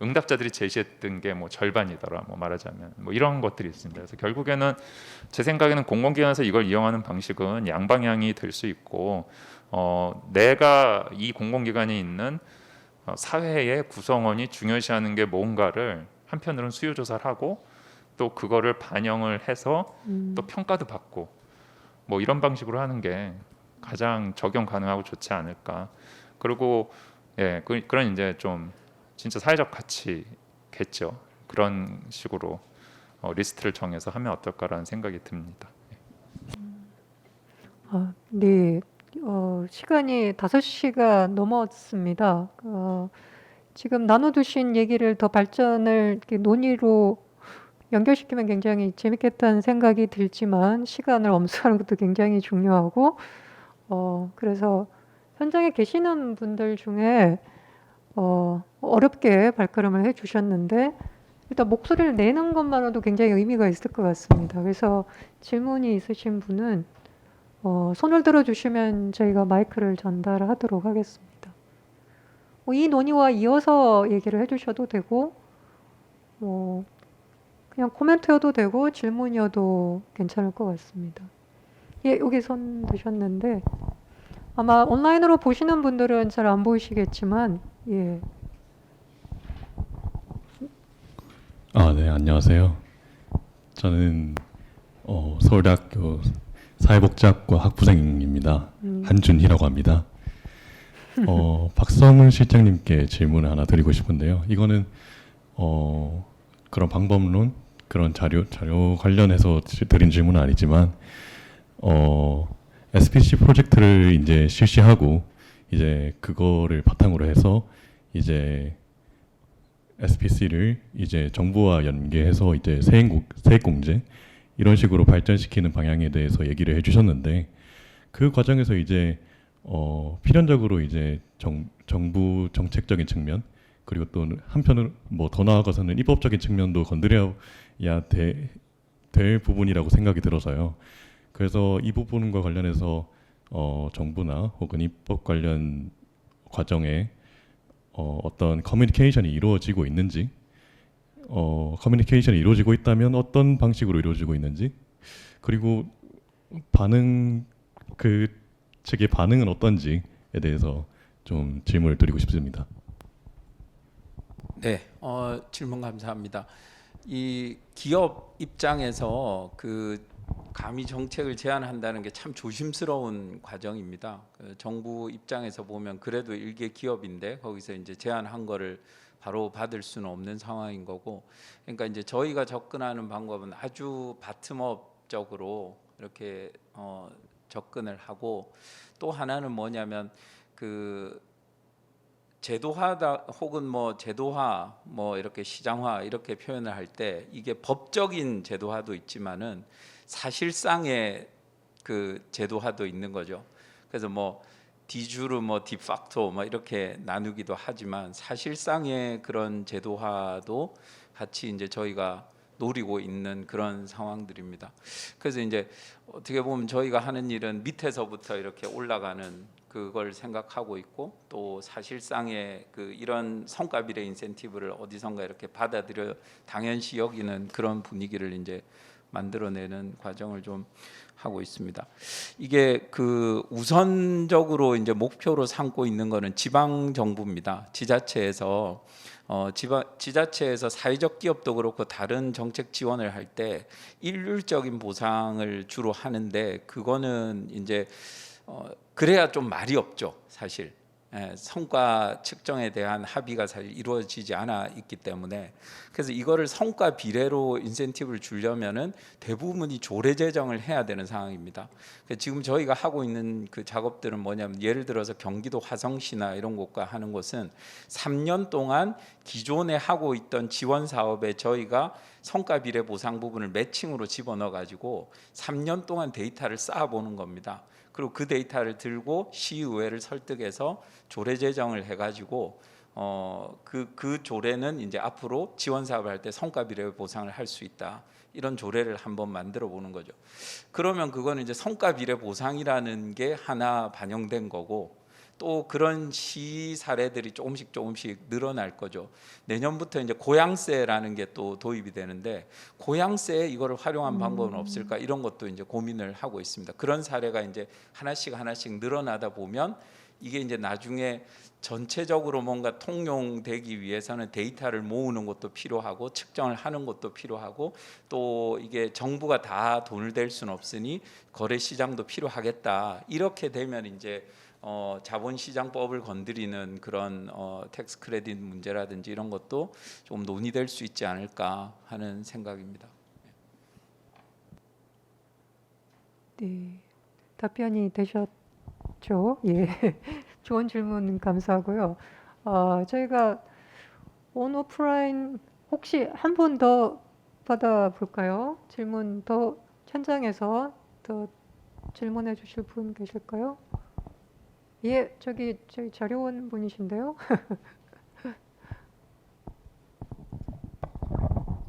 응답자들이 제시했던 게 뭐 절반이더라. 뭐 말하자면 뭐 이런 것들이 있습니다. 그래서 결국에는 제 생각에는 공공기관에서 이걸 이용하는 방식은 양방향이 될 수 있고 내가 이 공공기관에 있는 사회의 구성원이 중요시하는 게 뭔가를 한편으로는 수요조사를 하고 또 그거를 반영을 해서 또 평가도 받고 뭐 이런 방식으로 하는 게 가장 적용 가능하고 좋지 않을까. 그리고 그런 이제 좀 진짜 사회적 가치겠죠. 그런 식으로 리스트를 정해서 하면 어떨까라는 생각이 듭니다. 네. 시간이 5시가 넘었습니다. 지금 나눠두신 얘기를 더 발전을 이렇게 논의로 연결시키면 굉장히 재밌겠다는 생각이 들지만 시간을 엄수하는 것도 굉장히 중요하고 그래서 현장에 계시는 분들 중에 어렵게 발걸음을 해주셨는데 일단 목소리를 내는 것만으로도 굉장히 의미가 있을 것 같습니다. 그래서 질문이 있으신 분은 손을 들어주시면 저희가 마이크를 전달하도록 하겠습니다. 이 논의와 이어서 얘기를 해주셔도 되고 그냥 코멘트여도 되고 질문이어도 괜찮을 것 같습니다. 예, 여기 손 드셨는데 아마 온라인으로 보시는 분들은 잘 안 보이시겠지만 예. 네, 안녕하세요. 저는 서울대학교 사회복지학과 학부생입니다. 한준희라고 합니다. 박성훈 실장님께 질문을 하나 드리고 싶은데요. 이거는 그런 방법론, 그런 자료 관련해서 드린 질문은 아니지만 SPC 프로젝트를 이제 실시하고 이제 그거를 바탕으로 해서 이제 SPC를 이제 정부와 연계해서 이제 세액공제 이런 식으로 발전시키는 방향에 대해서 얘기를 해주셨는데 그 과정에서 이제 필연적으로 이제 정부 정책적인 측면 그리고 또 한편으로 뭐 더 나아가서는 입법적인 측면도 건드려야 될 부분이라고 생각이 들어서요. 그래서 이 부분과 관련해서 정부나 혹은 입법 관련 과정에 어떤 커뮤니케이션이 이루어지고 있는지 커뮤니케이션이 이루어지고 있다면 어떤 방식으로 이루어지고 있는지, 그리고 그 측의 반응은 어떤지에 대해서 좀 질문을 드리고 싶습니다. 네, 질문 감사합니다. 이 기업 입장에서 그 감히 정책을 제안한다는 게 참 조심스러운 과정입니다. 그 정부 입장에서 보면 그래도 일개 기업인데 거기서 이제 제안한 거를 바로 받을 수는 없는 상황인 거고, 그러니까 이제 저희가 접근하는 방법은 아주 바텀업적으로 이렇게 접근을 하고, 또 하나는 뭐냐면 그 제도화다 혹은 뭐 제도화 뭐 이렇게 시장화 이렇게 표현을 할 때 이게 법적인 제도화도 있지만은 사실상의 그 제도화도 있는 거죠. 그래서 뭐 디주르 뭐 디팍토 뭐 이렇게 나누기도 하지만 사실상의 그런 제도화도 같이 이제 저희가 노리고 있는 그런 상황들입니다. 그래서 이제 어떻게 보면 저희가 하는 일은 밑에서부터 이렇게 올라가는 그걸 생각하고 있고, 또 사실상의 그 이런 성과 비례 인센티브를 어디선가 이렇게 받아들여 당연시 여기는 그런 분위기를 이제 만들어내는 과정을 좀 하고 있습니다. 이게 그 우선적으로 이제 목표로 삼고 있는 거는 지방 정부입니다. 지자체에서 지자체에서 사회적 기업도 그렇고 다른 정책 지원을 할 때 일률적인 보상을 주로 하는데, 그거는 이제 그래야 좀 말이 없죠, 사실. 성과 측정에 대한 합의가 사실 이루어지지 않아 있기 때문에. 그래서 이거를 성과 비례로 인센티브를 주려면은 대부분이 조례 제정을 해야 되는 상황입니다. 지금 저희가 하고 있는 그 작업들은 뭐냐면, 예를 들어서 경기도 화성시나 이런 곳과 하는 곳은 3년 동안 기존에 하고 있던 지원 사업에 저희가 성과 비례 보상 부분을 매칭으로 집어넣어 가지고 3년 동안 데이터를 쌓아보는 겁니다. 그리고 그 데이터를 들고 시의회를 설득해서 조례 제정을 해가지고 그 조례는 이제 앞으로 지원 사업을 할 때 성과 비례 보상을 할 수 있다, 이런 조례를 한번 만들어 보는 거죠. 그러면 그거는 이제 성과 비례 보상이라는 게 하나 반영된 거고, 또 그런 시 사례들이 조금씩 늘어날 거죠. 내년부터 이제 고양세라는 게 또 도입이 되는데, 고양세에 이거를 활용한 방법은 없을까, 이런 것도 이제 고민을 하고 있습니다. 그런 사례가 이제 하나씩 늘어나다 보면 이게 이제 나중에 전체적으로 뭔가 통용되기 위해서는 데이터를 모으는 것도 필요하고 측정을 하는 것도 필요하고, 또 이게 정부가 다 돈을 댈 수는 없으니 거래 시장도 필요하겠다. 이렇게 되면 이제 자본시장법을 건드리는 그런 텍스 크레딧 문제라든지 이런 것도 좀 논의될 수 있지 않을까 하는 생각입니다. 네, 답변이 되셨죠? 예, 좋은 질문 감사하고요. 저희가 온 오프라인 혹시 한 분 더 받아볼까요? 질문 더 현장에서 더 질문해 주실 분 계실까요? 예, 저기 자료원 분이신데요.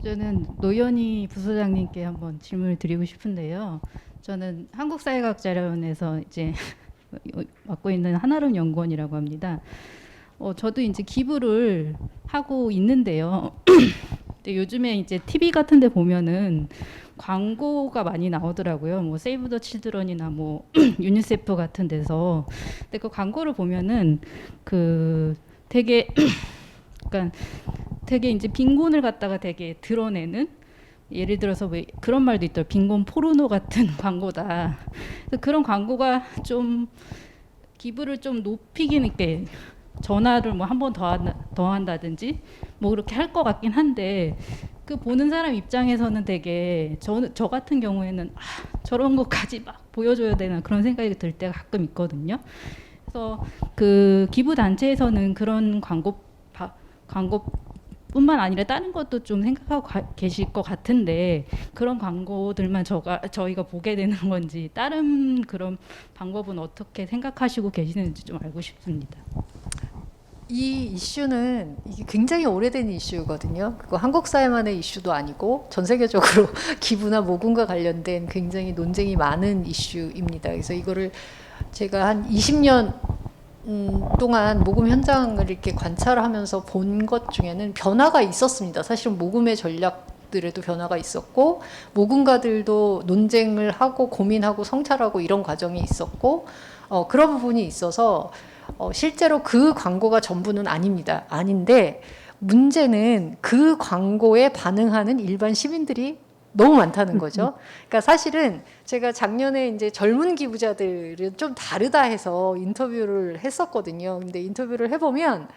저는 노현희 부소장님께 한번 질문을 드리고 싶은데요. 저는 한국사회과학자료원에서 이제 맡고 있는 한아름 연구원이라고 합니다. 저도 이제 기부를 하고 있는데요. 근데 요즘에 이제 TV 같은데 보면은 광고가 많이 나오더라고요. 뭐 세이브 더 칠드런이나 뭐 유니세프 같은 데서. 근데 그 광고를 보면은 그 되게 그러니까 되게 이제 빈곤을 갖다가 되게 드러내는, 예를 들어서 왜 그런 말도 있더라고요. 빈곤 포르노 같은 광고다. 그래서 그런 광고가 좀 기부를 좀 높이긴 있게 전화를 뭐 한 번 더 한다든지 뭐 그렇게 할 것 같긴 한데, 그 보는 사람 입장에서는 되게 저 같은 경우에는 저런 것까지 막 보여줘야 되나 그런 생각이 들 때가 가끔 있거든요. 그래서 그 기부 단체에서는 그런 광고뿐만 아니라 다른 것도 좀 생각하고 계실 것 같은데, 그런 광고들만 저희가 보게 되는 건지 다른 그런 방법은 어떻게 생각하시고 계시는지 좀 알고 싶습니다. 이 이슈는 이게 굉장히 오래된 이슈거든요. 그거 한국 사회만의 이슈도 아니고 전 세계적으로 기부나 모금과 관련된 굉장히 논쟁이 많은 이슈입니다. 그래서 이거를 제가 한 20년 동안 모금 현장을 이렇게 관찰하면서 본 것 중에는 변화가 있었습니다. 사실은 모금의 전략들에도 변화가 있었고 모금가들도 논쟁을 하고 고민하고 성찰하고 이런 과정이 있었고 그런 부분이 있어서 실제로 그 광고가 전부는 아닙니다. 아닌데 문제는 그 광고에 반응하는 일반 시민들이 너무 많다는 거죠. 그러니까 사실은 제가 작년에 이제 젊은 기부자들은 좀 다르다 해서 인터뷰를 했었거든요. 근데 인터뷰를 해보면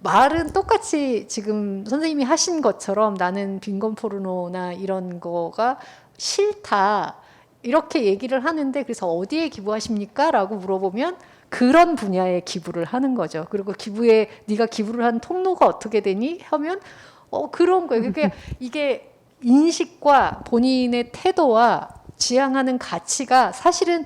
말은 똑같이 지금 선생님이 하신 것처럼 나는 빈곤 포르노나 이런 거가 싫다 이렇게 얘기를 하는데 그래서 어디에 기부하십니까? 라고 물어보면 그런 분야에 기부를 하는 거죠. 그리고 기부에 네가 기부를 한 통로가 어떻게 되니? 하면 그런 거예요. 그러니까 이게 인식과 본인의 태도와 지향하는 가치가 사실은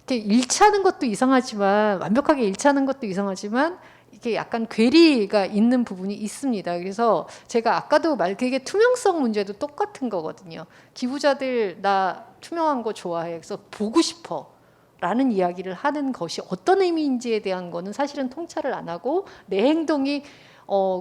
이렇게 일치하는 것도 이상하지만 완벽하게 일치하는 것도 이상하지만 이게 약간 괴리가 있는 부분이 있습니다. 그래서 제가 아까도 그게 투명성 문제도 똑같은 거거든요. 기부자들 나 투명한 거 좋아해. 그래서 보고 싶어. 라는 이야기를 하는 것이 어떤 의미인지에 대한 거는 사실은 통찰을 안 하고 내 행동이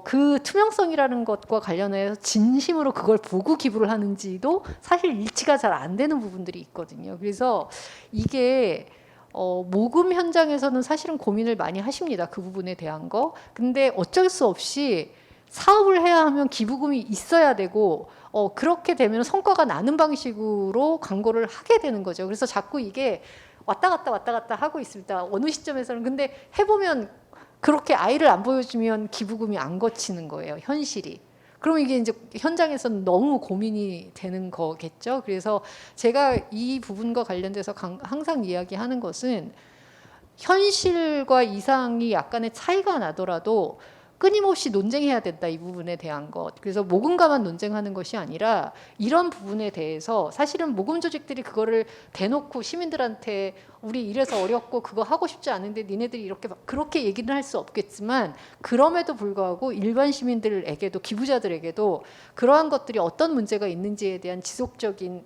그 투명성이라는 것과 관련해서 진심으로 그걸 보고 기부를 하는지도 사실 일치가 잘 안 되는 부분들이 있거든요. 그래서 이게 모금 현장에서는 사실은 고민을 많이 하십니다. 그 부분에 대한 거. 근데 어쩔 수 없이 사업을 해야 하면 기부금이 있어야 되고 그렇게 되면 성과가 나는 방식으로 광고를 하게 되는 거죠. 그래서 자꾸 이게 왔다 갔다 하고 있습니다. 어느 시점에서는 근데 해보면 그렇게 아이를 안 보여주면 기부금이 안 거치는 거예요. 현실이. 그럼 이게 이제 현장에서는 너무 고민이 되는 거겠죠. 그래서 제가 이 부분과 관련돼서 항상 이야기하는 것은 현실과 이상이 약간의 차이가 나더라도 끊임없이 논쟁해야 된다, 이 부분에 대한 것. 그래서 모금가만 논쟁하는 것이 아니라 이런 부분에 대해서 사실은 모금 조직들이 그거를 대놓고 시민들한테 우리 이래서 어렵고 그거 하고 싶지 않은데 니네들이 이렇게 그렇게 얘기는 할 수 없겠지만 그럼에도 불구하고 일반 시민들에게도 기부자들에게도 그러한 것들이 어떤 문제가 있는지에 대한 지속적인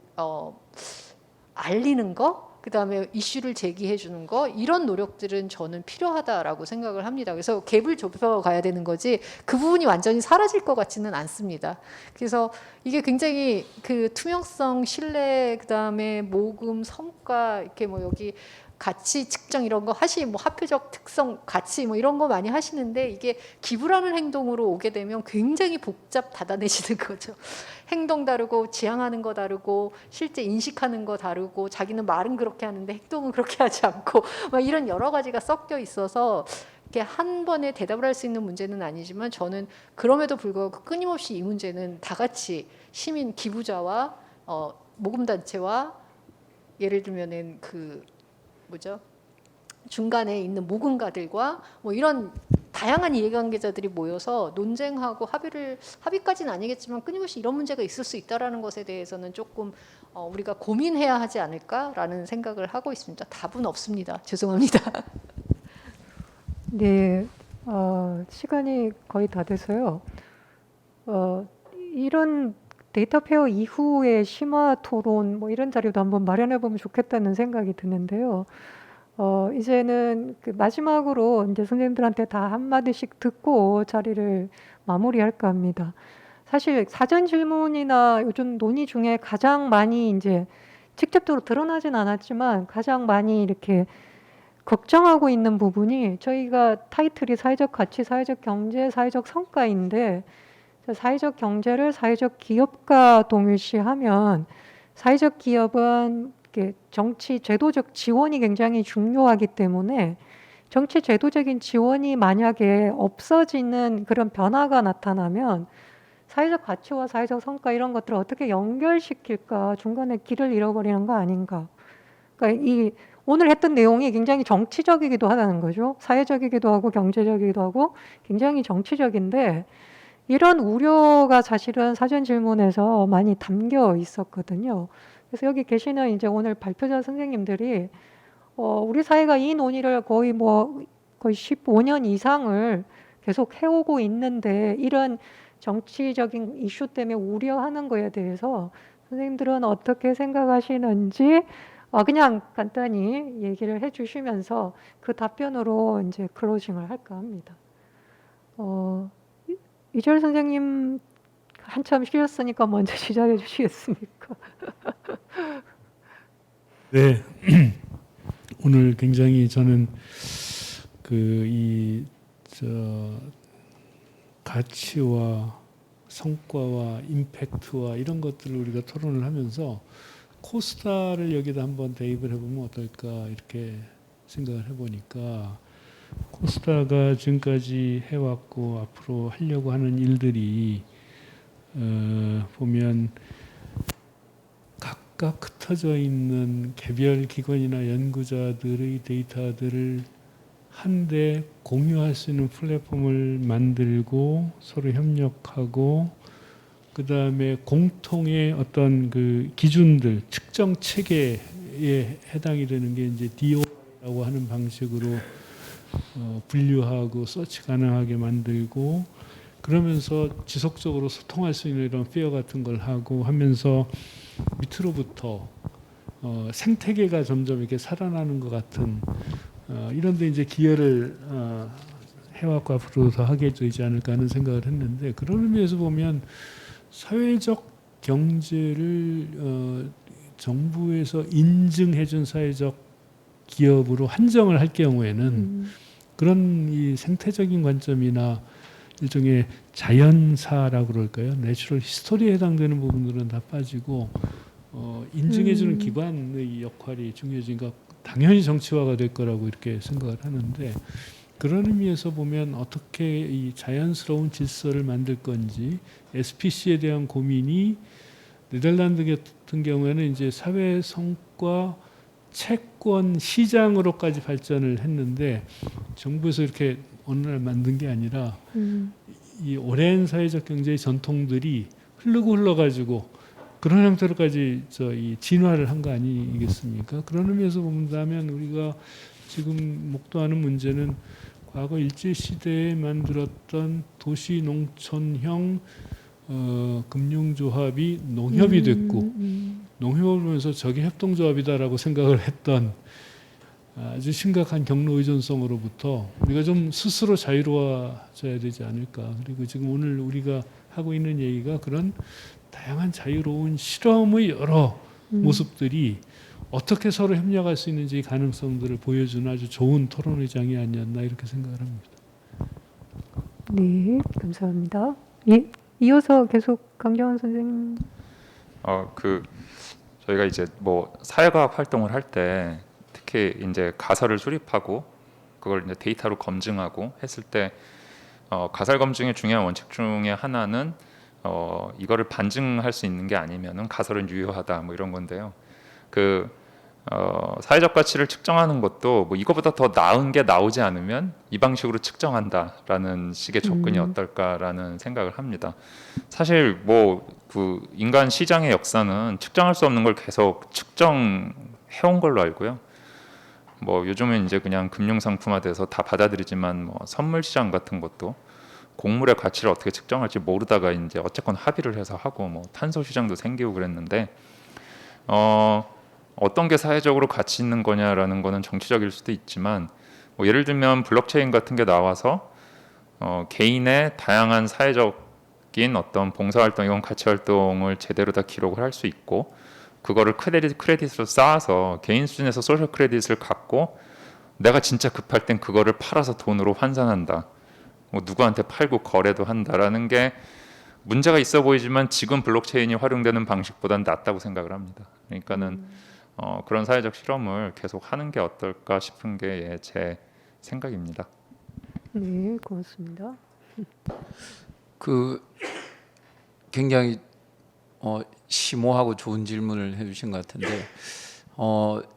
알리는 거, 그다음에 이슈를 제기해 주는 거, 이런 노력들은 저는 필요하다라고 생각을 합니다. 그래서 갭을 좁혀 가야 되는 거지 그 부분이 완전히 사라질 것 같지는 않습니다. 그래서 이게 굉장히 그 투명성, 신뢰, 그다음에 모금, 성과, 이렇게 뭐 여기 가치 측정 이런 거 뭐 화폐적 특성, 가치 뭐 이런 거 많이 하시는데 이게 기부라는 행동으로 오게 되면 굉장히 복잡다단해지는 거죠. 행동 다르고 지향하는 거 다르고 실제 인식하는 거 다르고 자기는 말은 그렇게 하는데 행동은 그렇게 하지 않고 막 이런 여러 가지가 섞여 있어서 이렇게 한 번에 대답을 할 수 있는 문제는 아니지만 저는 그럼에도 불구하고 끊임없이 이 문제는 다 같이 시민 기부자와 모금단체와 예를 들면은 중간에 있는 모금가들과 뭐 이런 다양한 이해관계자들이 모여서 논쟁하고 합의까지는 아니겠지만 끊임없이 이런 문제가 있을 수 있다라는 것에 대해서는 조금 우리가 고민해야 하지 않을까라는 생각을 하고 있습니다. 답은 없습니다. 죄송합니다. 네, 시간이 거의 다 돼서요. 이런 데이터 페어 이후의 심화 토론 뭐 이런 자리도 한번 마련해 보면 좋겠다는 생각이 드는데요. 이제는 그 마지막으로 이제 선생님들한테 다 한마디씩 듣고 자리를 마무리할까 합니다. 사실 사전 질문이나 요즘 논의 중에 가장 많이 이제 직접적으로 드러나진 않았지만 가장 많이 이렇게 걱정하고 있는 부분이 저희가 타이틀이 사회적 가치, 사회적 경제, 사회적 성과인데 사회적 경제를 사회적 기업과 동일시하면 사회적 기업은 정치 제도적 지원이 굉장히 중요하기 때문에 정치 제도적인 지원이 만약에 없어지는 그런 변화가 나타나면 사회적 가치와 사회적 성과 이런 것들을 어떻게 연결시킬까 중간에 길을 잃어버리는 거 아닌가. 그러니까 이 오늘 했던 내용이 굉장히 정치적이기도 하다는 거죠. 사회적이기도 하고 경제적이기도 하고 굉장히 정치적인데 이런 우려가 사실은 사전 질문에서 많이 담겨 있었거든요. 그래서 여기 계시는 이제 오늘 발표자 선생님들이 우리 사회가 이 논의를 거의 15년 이상을 계속 해오고 있는데 이런 정치적인 이슈 때문에 우려하는 거에 대해서 선생님들은 어떻게 생각하시는지 그냥 간단히 얘기를 해주시면서 그 답변으로 이제 클로징을 할까 합니다. 이철 선생님 한참 쉬었으니까 먼저 시작해 주시겠습니까? 네. 오늘 굉장히 저는 가치와 성과와 임팩트와 이런 것들을 우리가 토론을 하면서 코스타를 여기다 한번 대입을 해보면 어떨까 이렇게 생각을 해보니까 코스타가 지금까지 해왔고 앞으로 하려고 하는 일들이 보면 각각 흩어져 있는 개별 기관이나 연구자들의 데이터들을 한데 공유할 수 있는 플랫폼을 만들고 서로 협력하고 그 다음에 공통의 어떤 그 기준들 측정 체계에 해당이 되는 게 이제 DO라고 하는 방식으로 분류하고 서치 가능하게 만들고 그러면서 지속적으로 소통할 수 있는 이런 페어 같은 걸 하고 하면서 밑으로부터 생태계가 점점 이렇게 살아나는 것 같은 이런데 이제 기여를 해왔고 앞으로 더 하게 되지 않을까 하는 생각을 했는데 그런 의미에서 보면 사회적 경제를 정부에서 인증해준 사회적 기업으로 한정을 할 경우에는 그런 이 생태적인 관점이나 일종의 자연사라고 그럴까요? 내추럴 히스토리에 해당되는 부분들은 다 빠지고 인증해주는 기관의 역할이 중요해지니까 당연히 정치화가 될 거라고 이렇게 생각을 하는데 그런 의미에서 보면 어떻게 이 자연스러운 질서를 만들 건지 SPC에 대한 고민이 네덜란드 같은 경우에는 이제 사회 성과 채권 시장으로까지 발전을 했는데 정부에서 이렇게 어느 날 만든 게 아니라 이 오랜 사회적 경제의 전통들이 흘러가지고 그런 형태로까지 이 진화를 한 거 아니겠습니까? 그런 의미에서 본다면 우리가 지금 목도하는 문제는 과거 일제 시대에 만들었던 도시 농촌형 금융조합이 농협이 됐고 농협을 보면서 저게 협동조합이다라고 생각을 했던 아주 심각한 경로 의존성으로부터 우리가 좀 스스로 자유로워져야 되지 않을까. 그리고 지금 오늘 우리가 하고 있는 얘기가 그런 다양한 자유로운 실험의 여러 모습들이 어떻게 서로 협력할 수 있는지 가능성들을 보여주는 아주 좋은 토론의장이 아니었나 이렇게 생각을 합니다. 네, 감사합니다. 이어서 계속 강정원 선생님. 저희가 이제 뭐 사회과학 활동을 할 때 특히 이제 가설을 수립하고 그걸 이제 데이터로 검증하고 했을 때 가설 검증의 중요한 원칙 중에 하나는 이거를 반증할 수 있는 게 아니면은 가설은 유효하다 뭐 이런 건데요. 사회적 가치를 측정하는 것도 뭐 이거보다 더 나은 게 나오지 않으면 이 방식으로 측정한다라는 식의 접근이 어떨까라는 생각을 합니다. 사실 뭐 그 인간 시장의 역사는 측정할 수 없는 걸 계속 측정해온 걸로 알고요. 뭐 요즘은 이제 그냥 금융 상품화돼서 다 받아들이지만 뭐 선물 시장 같은 것도 곡물의 가치를 어떻게 측정할지 모르다가 이제 어쨌건 합의를 해서 하고 뭐 탄소 시장도 생기고 그랬는데 어떤 게 사회적으로 가치 있는 거냐라는 거는 정치적일 수도 있지만 뭐 예를 들면 블록체인 같은 게 나와서 개인의 다양한 사회적인 어떤 봉사활동, 가치활동을 제대로 다 기록을 할 수 있고 그거를 크레딧으로 쌓아서 개인 수준에서 소셜 크레딧을 갖고 내가 진짜 급할 땐 그거를 팔아서 돈으로 환산한다. 뭐 누구한테 팔고 거래도 한다라는 게 문제가 있어 보이지만 지금 블록체인이 활용되는 방식보다는 낫다고 생각을 합니다. 그러니까는 그런 사회적 실험을 계속 하는 게 어떨까 싶은 게 제 생각입니다. 네, 고맙습니다. 굉장히 심오하고 좋은 질문을 해주신 것 같은데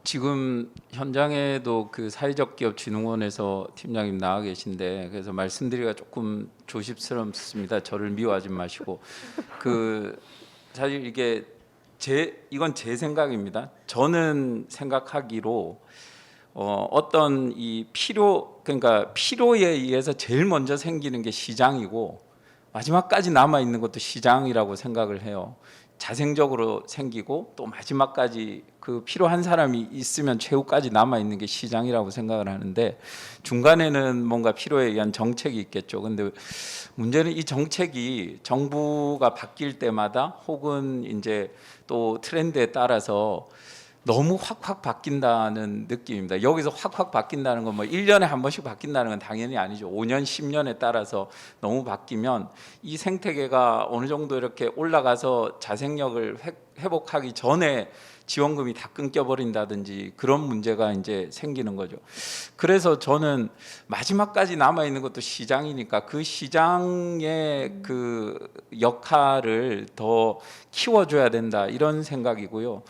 지금 현장에도 그 사회적 기업 진흥원에서 팀장님 나와 계신데 그래서 말씀드리기가 조금 조심스럽습니다. 저를 미워하지 마시고 사실 이건 제 생각입니다. 저는 생각하기로 어떤 그러니까 필요에 의해서 제일 먼저 생기는 게 시장이고 마지막까지 남아 있는 것도 시장이라고 생각을 해요. 자생적으로 생기고 또 마지막까지 그 필요한 사람이 있으면 최후까지 남아 있는 게 시장이라고 생각을 하는데 중간에는 뭔가 필요에 의한 정책이 있겠죠. 근데 문제는 이 정책이 정부가 바뀔 때마다 혹은 이제 또 트렌드에 따라서 너무 확확 바뀐다는 느낌입니다. 여기서 확확 바뀐다는 건 뭐 1년에 한 번씩 바뀐다는 건 당연히 아니죠. 5년, 10년에 따라서 너무 바뀌면 이 생태계가 어느 정도 이렇게 올라가서 자생력을 회복하기 전에 지원금이 다 끊겨버린다든지 그런 문제가 이제 생기는 거죠. 그래서 저는 마지막까지 남아 있는 것도 시장이니까 그 시장의 그 역할을 더 키워줘야 된다 이런 생각이고요.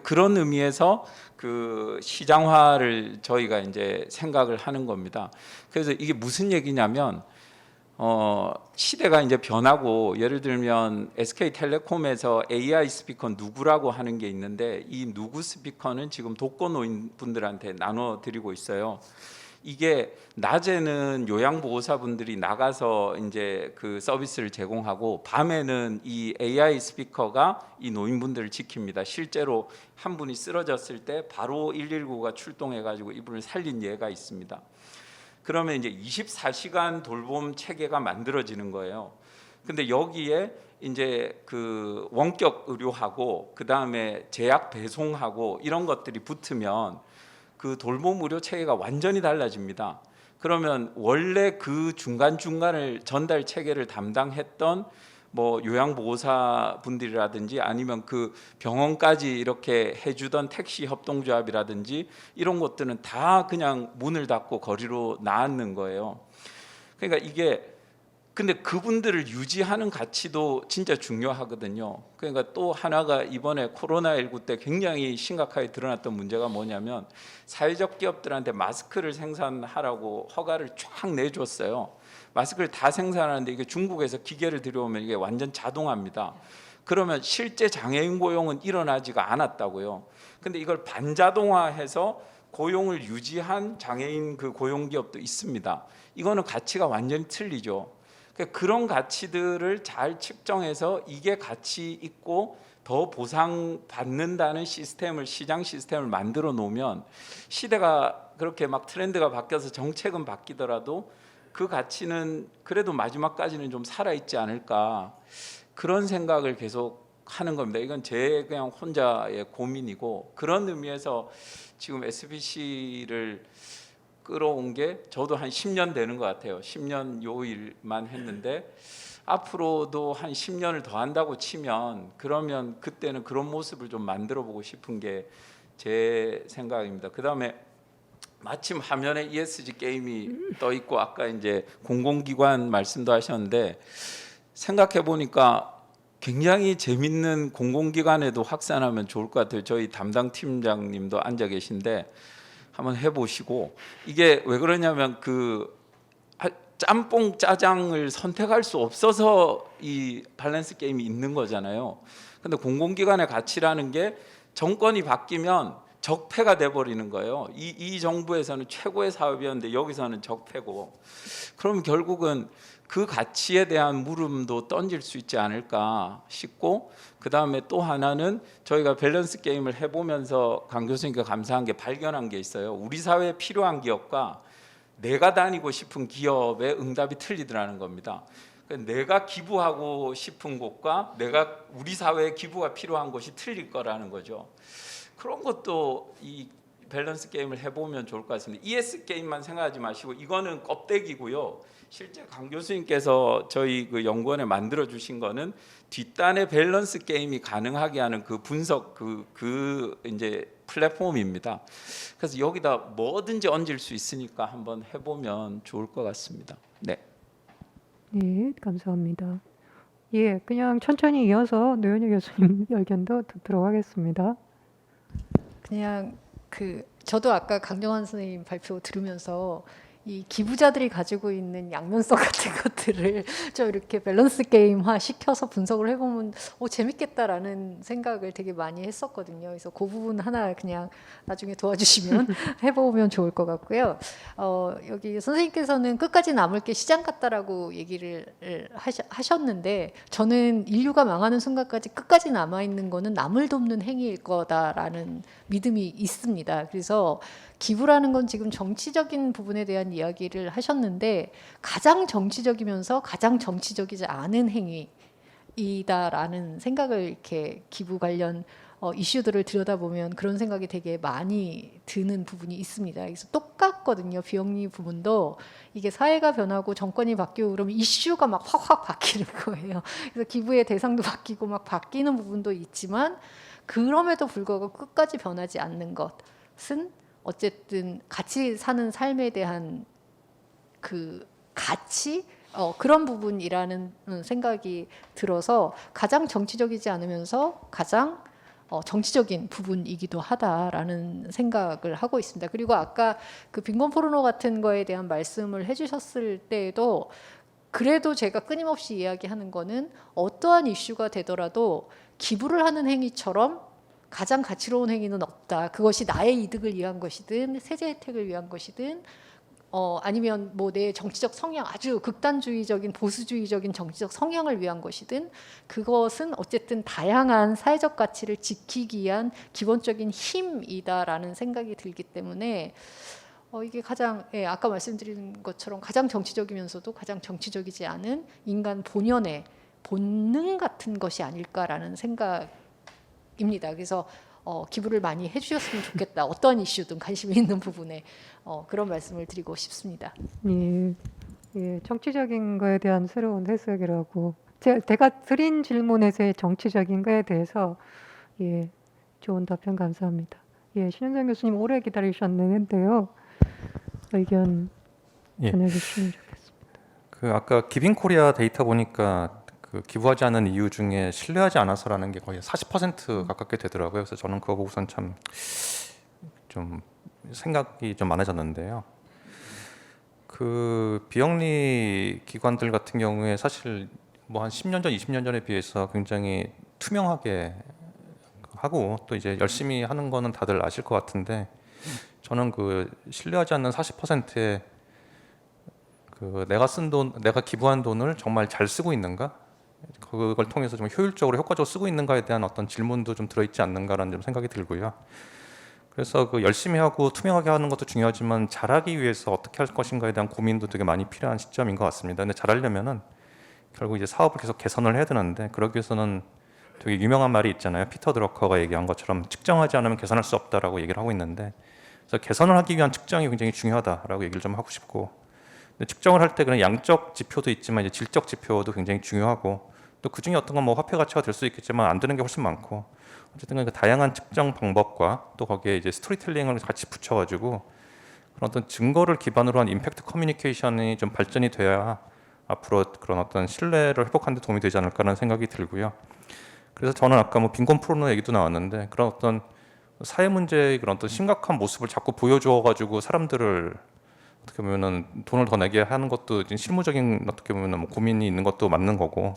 그런 의미에서 그 시장화를 저희가 이제 생각을 하는 겁니다. 그래서 이게 무슨 얘기냐면 시대가 이제 변하고 예를 들면 SK텔레콤에서 AI 스피커 누구라고 하는 게 있는데 이 누구 스피커는 지금 독거노인 분들한테 나눠 드리고 있어요. 이게 낮에는 요양보호사분들이 나가서 이제 그 서비스를 제공하고 밤에는 이 AI 스피커가 이 노인분들을 지킵니다. 실제로 한 분이 쓰러졌을 때 바로 119가 출동해 가지고 이분을 살린 예가 있습니다. 그러면 이제 24시간 돌봄 체계가 만들어지는 거예요. 근데 여기에 이제 그 원격 의료하고 그다음에 제약 배송하고 이런 것들이 붙으면 그 돌봄 의료 체계가 완전히 달라집니다. 그러면 원래 그 중간중간을 전달 체계를 담당했던 뭐 요양보호사 분들이라든지 아니면 그 병원까지 이렇게 해주던 택시 협동조합이라든지 이런 것들은 다 그냥 문을 닫고 거리로 나앉는 거예요. 그러니까 이게 근데 그분들을 유지하는 가치도 진짜 중요하거든요. 그러니까 또 하나가 이번에 코로나19 때 굉장히 심각하게 드러났던 문제가 뭐냐면 사회적 기업들한테 마스크를 생산하라고 허가를 쫙 내줬어요. 마스크를 다 생산하는데 이게 중국에서 기계를 들여오면 이게 완전 자동화입니다. 그러면 실제 장애인 고용은 일어나지가 않았다고요. 근데 이걸 반자동화해서 고용을 유지한 장애인 그 고용 기업도 있습니다. 이거는 가치가 완전히 틀리죠. 그런 가치들을 잘 측정해서 이게 가치 있고 더 보상받는다는 시스템을 시장 시스템을 만들어 놓으면 시대가 그렇게 막 트렌드가 바뀌어서 정책은 바뀌더라도 그 가치는 그래도 마지막까지는 좀 살아있지 않을까 그런 생각을 계속 하는 겁니다. 이건 제 그냥 혼자의 고민이고 그런 의미에서 지금 SBC를 끌어온 게 저도 한 10년 되는 것 같아요. 10년 요 일만 했는데 앞으로도 한 10년을 더 한다고 치면 그러면 그때는 그런 모습을 좀 만들어 보고 싶은 게 제 생각입니다. 그다음에 마침 화면에 ESG 게임이 떠 있고 아까 이제 공공기관 말씀도 하셨는데 생각해 보니까 굉장히 재밌는 공공기관에도 확산하면 좋을 것 같아요. 저희 담당 팀장님도 앉아 계신데 한번 해보시고 이게 왜 그러냐면 그 짬뽕 짜장을 선택할 수 없어서 이 밸런스 게임이 있는 거잖아요. 근데 공공기관의 가치라는 게 정권이 바뀌면 적폐가 돼버리는 거예요. 이 정부에서는 최고의 사업이었는데 여기서는 적폐고 그럼 결국은 그 가치에 대한 물음도 던질 수 있지 않을까 싶고 그 다음에 또 하나는 저희가 밸런스 게임을 해보면서 강 교수님께 감사한 게 발견한 게 있어요. 우리 사회에 필요한 기업과 내가 다니고 싶은 기업의 응답이 틀리더라는 겁니다. 내가 기부하고 싶은 곳과 내가 우리 사회에 기부가 필요한 곳이 틀릴 거라는 거죠. 그런 것도 이 밸런스 게임을 해보면 좋을 것 같습니다. ES 게임만 생각하지 마시고 이거는 껍데기고요. 실제 강 교수님께서 저희 그 연구원에 만들어 주신 거는 뒷단에 밸런스 게임이 가능하게 하는 그 분석 그 이제 플랫폼입니다. 그래서 여기다 뭐든지 얹을 수 있으니까 한번 해보면 좋을 것 같습니다. 네. 네, 감사합니다. 예, 그냥 천천히 이어서 노현희 교수님 의견도 듣도록 하겠습니다. 그냥 그 저도 아까 강정환 선생님 발표 들으면서 이 기부자들이 가지고 있는 양면성 같은 것들을 좀 이렇게 밸런스 게임화 시켜서 분석을 해보면 재밌겠다라는 생각을 되게 많이 했었거든요. 그래서 그 부분 하나 그냥 나중에 도와주시면 해보면 좋을 것 같고요. 여기 선생님께서는 끝까지 남을 게 시장 같다라고 얘기를 하셨는데 저는 인류가 망하는 순간까지 끝까지 남아있는 거는 남을 돕는 행위일 거다라는 믿음이 있습니다. 그래서 기부라는 건 지금 정치적인 부분에 대한 이야기를 하셨는데 가장 정치적이면서 가장 정치적이지 않은 행위이다라는 생각을 이렇게 기부 관련 이슈들을 들여다보면 그런 생각이 되게 많이 드는 부분이 있습니다. 그래서 똑같거든요. 비영리 부분도 이게 사회가 변하고 정권이 바뀌고 그러면 이슈가 막 확확 바뀌는 거예요. 그래서 기부의 대상도 바뀌고 막 바뀌는 부분도 있지만 그럼에도 불구하고 끝까지 변하지 않는 것은 어쨌든 같이 사는 삶에 대한 그 가치 그런 부분이라는 생각이 들어서 가장 정치적이지 않으면서 가장 정치적인 부분이기도 하다라는 생각을 하고 있습니다. 그리고 아까 그 빈곤 포르노 같은 거에 대한 말씀을 해주셨을 때에도 그래도 제가 끊임없이 이야기하는 거는 어떠한 이슈가 되더라도 기부를 하는 행위처럼 가장 가치로운 행위는 없다. 그것이 나의 이득을 위한 것이든 세제 혜택을 위한 것이든 아니면 뭐 내 정치적 성향 아주 극단주의적인 보수주의적인 정치적 성향을 위한 것이든 그것은 어쨌든 다양한 사회적 가치를 지키기 위한 기본적인 힘이다라는 생각이 들기 때문에 이게 가장 아까 말씀드린 것처럼 가장 정치적이면서도 가장 정치적이지 않은 인간 본연의 본능 같은 것이 아닐까라는 생각입니다. 그래서 기부를 많이 해주셨으면 좋겠다. 어떤 이슈든 관심이 있는 부분에 그런 말씀을 드리고 싶습니다. 예, 예, 정치적인 거에 대한 새로운 해석이라고 제가 드린 질문에서의 정치적인 거에 대해서 예, 좋은 답변 감사합니다. 예, 신현정 교수님 오래 기다리셨는데요. 의견 예. 전해주시면 좋겠습니다. 그 아까 기빙코리아 데이터 보니까 그 기부하지 않는 이유 중에 신뢰하지 않아서라는 게 거의 40% 가깝게 되더라고요. 그래서 저는 그거 보고선 참 좀 생각이 좀 많아졌는데요. 그 비영리 기관들 같은 경우에 사실 뭐 한 10년 전, 20년 전에 비해서 굉장히 투명하게 하고 또 이제 열심히 하는 거는 다들 아실 것 같은데 저는 그 신뢰하지 않는 40%의 그 내가 쓴 돈, 내가 기부한 돈을 정말 잘 쓰고 있는가? 그걸 통해서 좀 효율적으로 효과적으로 쓰고 있는가에 대한 어떤 질문도 좀 들어있지 않는가라는 좀 생각이 들고요. 그래서 그 열심히 하고 투명하게 하는 것도 중요하지만 잘하기 위해서 어떻게 할 것인가에 대한 고민도 되게 많이 필요한 시점인 것 같습니다. 근데 잘하려면은 결국 이제 사업을 계속 개선을 해야 되는데 그러기 위해서는 되게 유명한 말이 있잖아요. 피터 드러커가 얘기한 것처럼 측정하지 않으면 개선할 수 없다라고 얘기를 하고 있는데 그래서 개선을 하기 위한 측정이 굉장히 중요하다라고 얘기를 좀 하고 싶고 근데 측정을 할 때 그런 양적 지표도 있지만 이제 질적 지표도 굉장히 중요하고 또 그 중에 어떤 건 뭐 화폐 가치가 될 수 있겠지만 안 되는 게 훨씬 많고 어쨌든 그 다양한 측정 방법과 또 거기에 이제 스토리텔링을 같이 붙여가지고 그런 어떤 증거를 기반으로 한 임팩트 커뮤니케이션이 좀 발전이 돼야 앞으로 그런 어떤 신뢰를 회복하는 데 도움이 되지 않을까라는 생각이 들고요. 그래서 저는 아까 뭐 빈곤 포르노 얘기도 나왔는데 그런 어떤 사회 문제의 그런 어떤 심각한 모습을 자꾸 보여주어가지고 사람들을 어떻게 보면은 돈을 더 내게 하는 것도 실무적인 어떻게 보면은 뭐 고민이 있는 것도 맞는 거고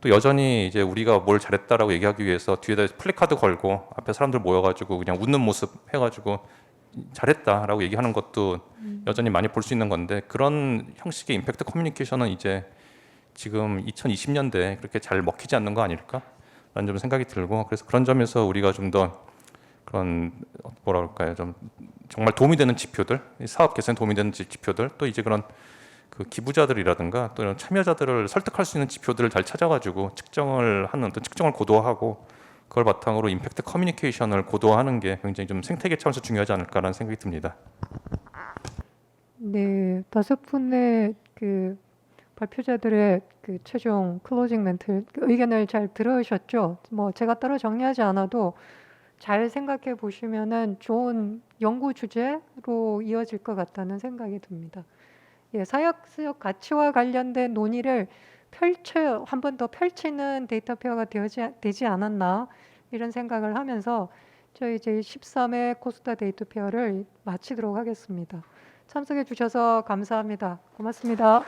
또 여전히 이제 우리가 뭘 잘했다라고 얘기하기 위해서 뒤에다 플래카드 걸고 앞에 사람들 모여가지고 그냥 웃는 모습 해가지고 잘했다라고 얘기하는 것도 여전히 많이 볼 수 있는 건데 그런 형식의 임팩트 커뮤니케이션은 이제 지금 2020년대에 그렇게 잘 먹히지 않는 거 아닐까라는 좀 생각이 들고 그래서 그런 점에서 우리가 좀 더 그런 뭐라 그럴까요 좀 정말 도움이 되는 지표들 사업 개선에 도움이 되는 지표들 또 이제 그런 그 기부자들이라든가 또 이런 참여자들을 설득할 수 있는 지표들을 잘 찾아가지고 측정을 하는 또 측정을 고도화하고 그걸 바탕으로 임팩트 커뮤니케이션을 고도화하는 게 굉장히 좀 생태계 차원에서 중요하지 않을까라는 생각이 듭니다. 네, 5분의 그 발표자들의 그 최종 클로징 멘트 의견을 잘 들으셨죠? 뭐 제가 따로 정리하지 않아도 잘 생각해 보시면은 좋은 연구 주제로 이어질 것 같다는 생각이 듭니다. 예, 사회적 가치와 관련된 논의를 한 번 더 펼치는 데이터 페어가 되지 않았나 이런 생각을 하면서 저희 제13회 코스타 데이터 페어를 마치도록 하겠습니다. 참석해 주셔서 감사합니다. 고맙습니다.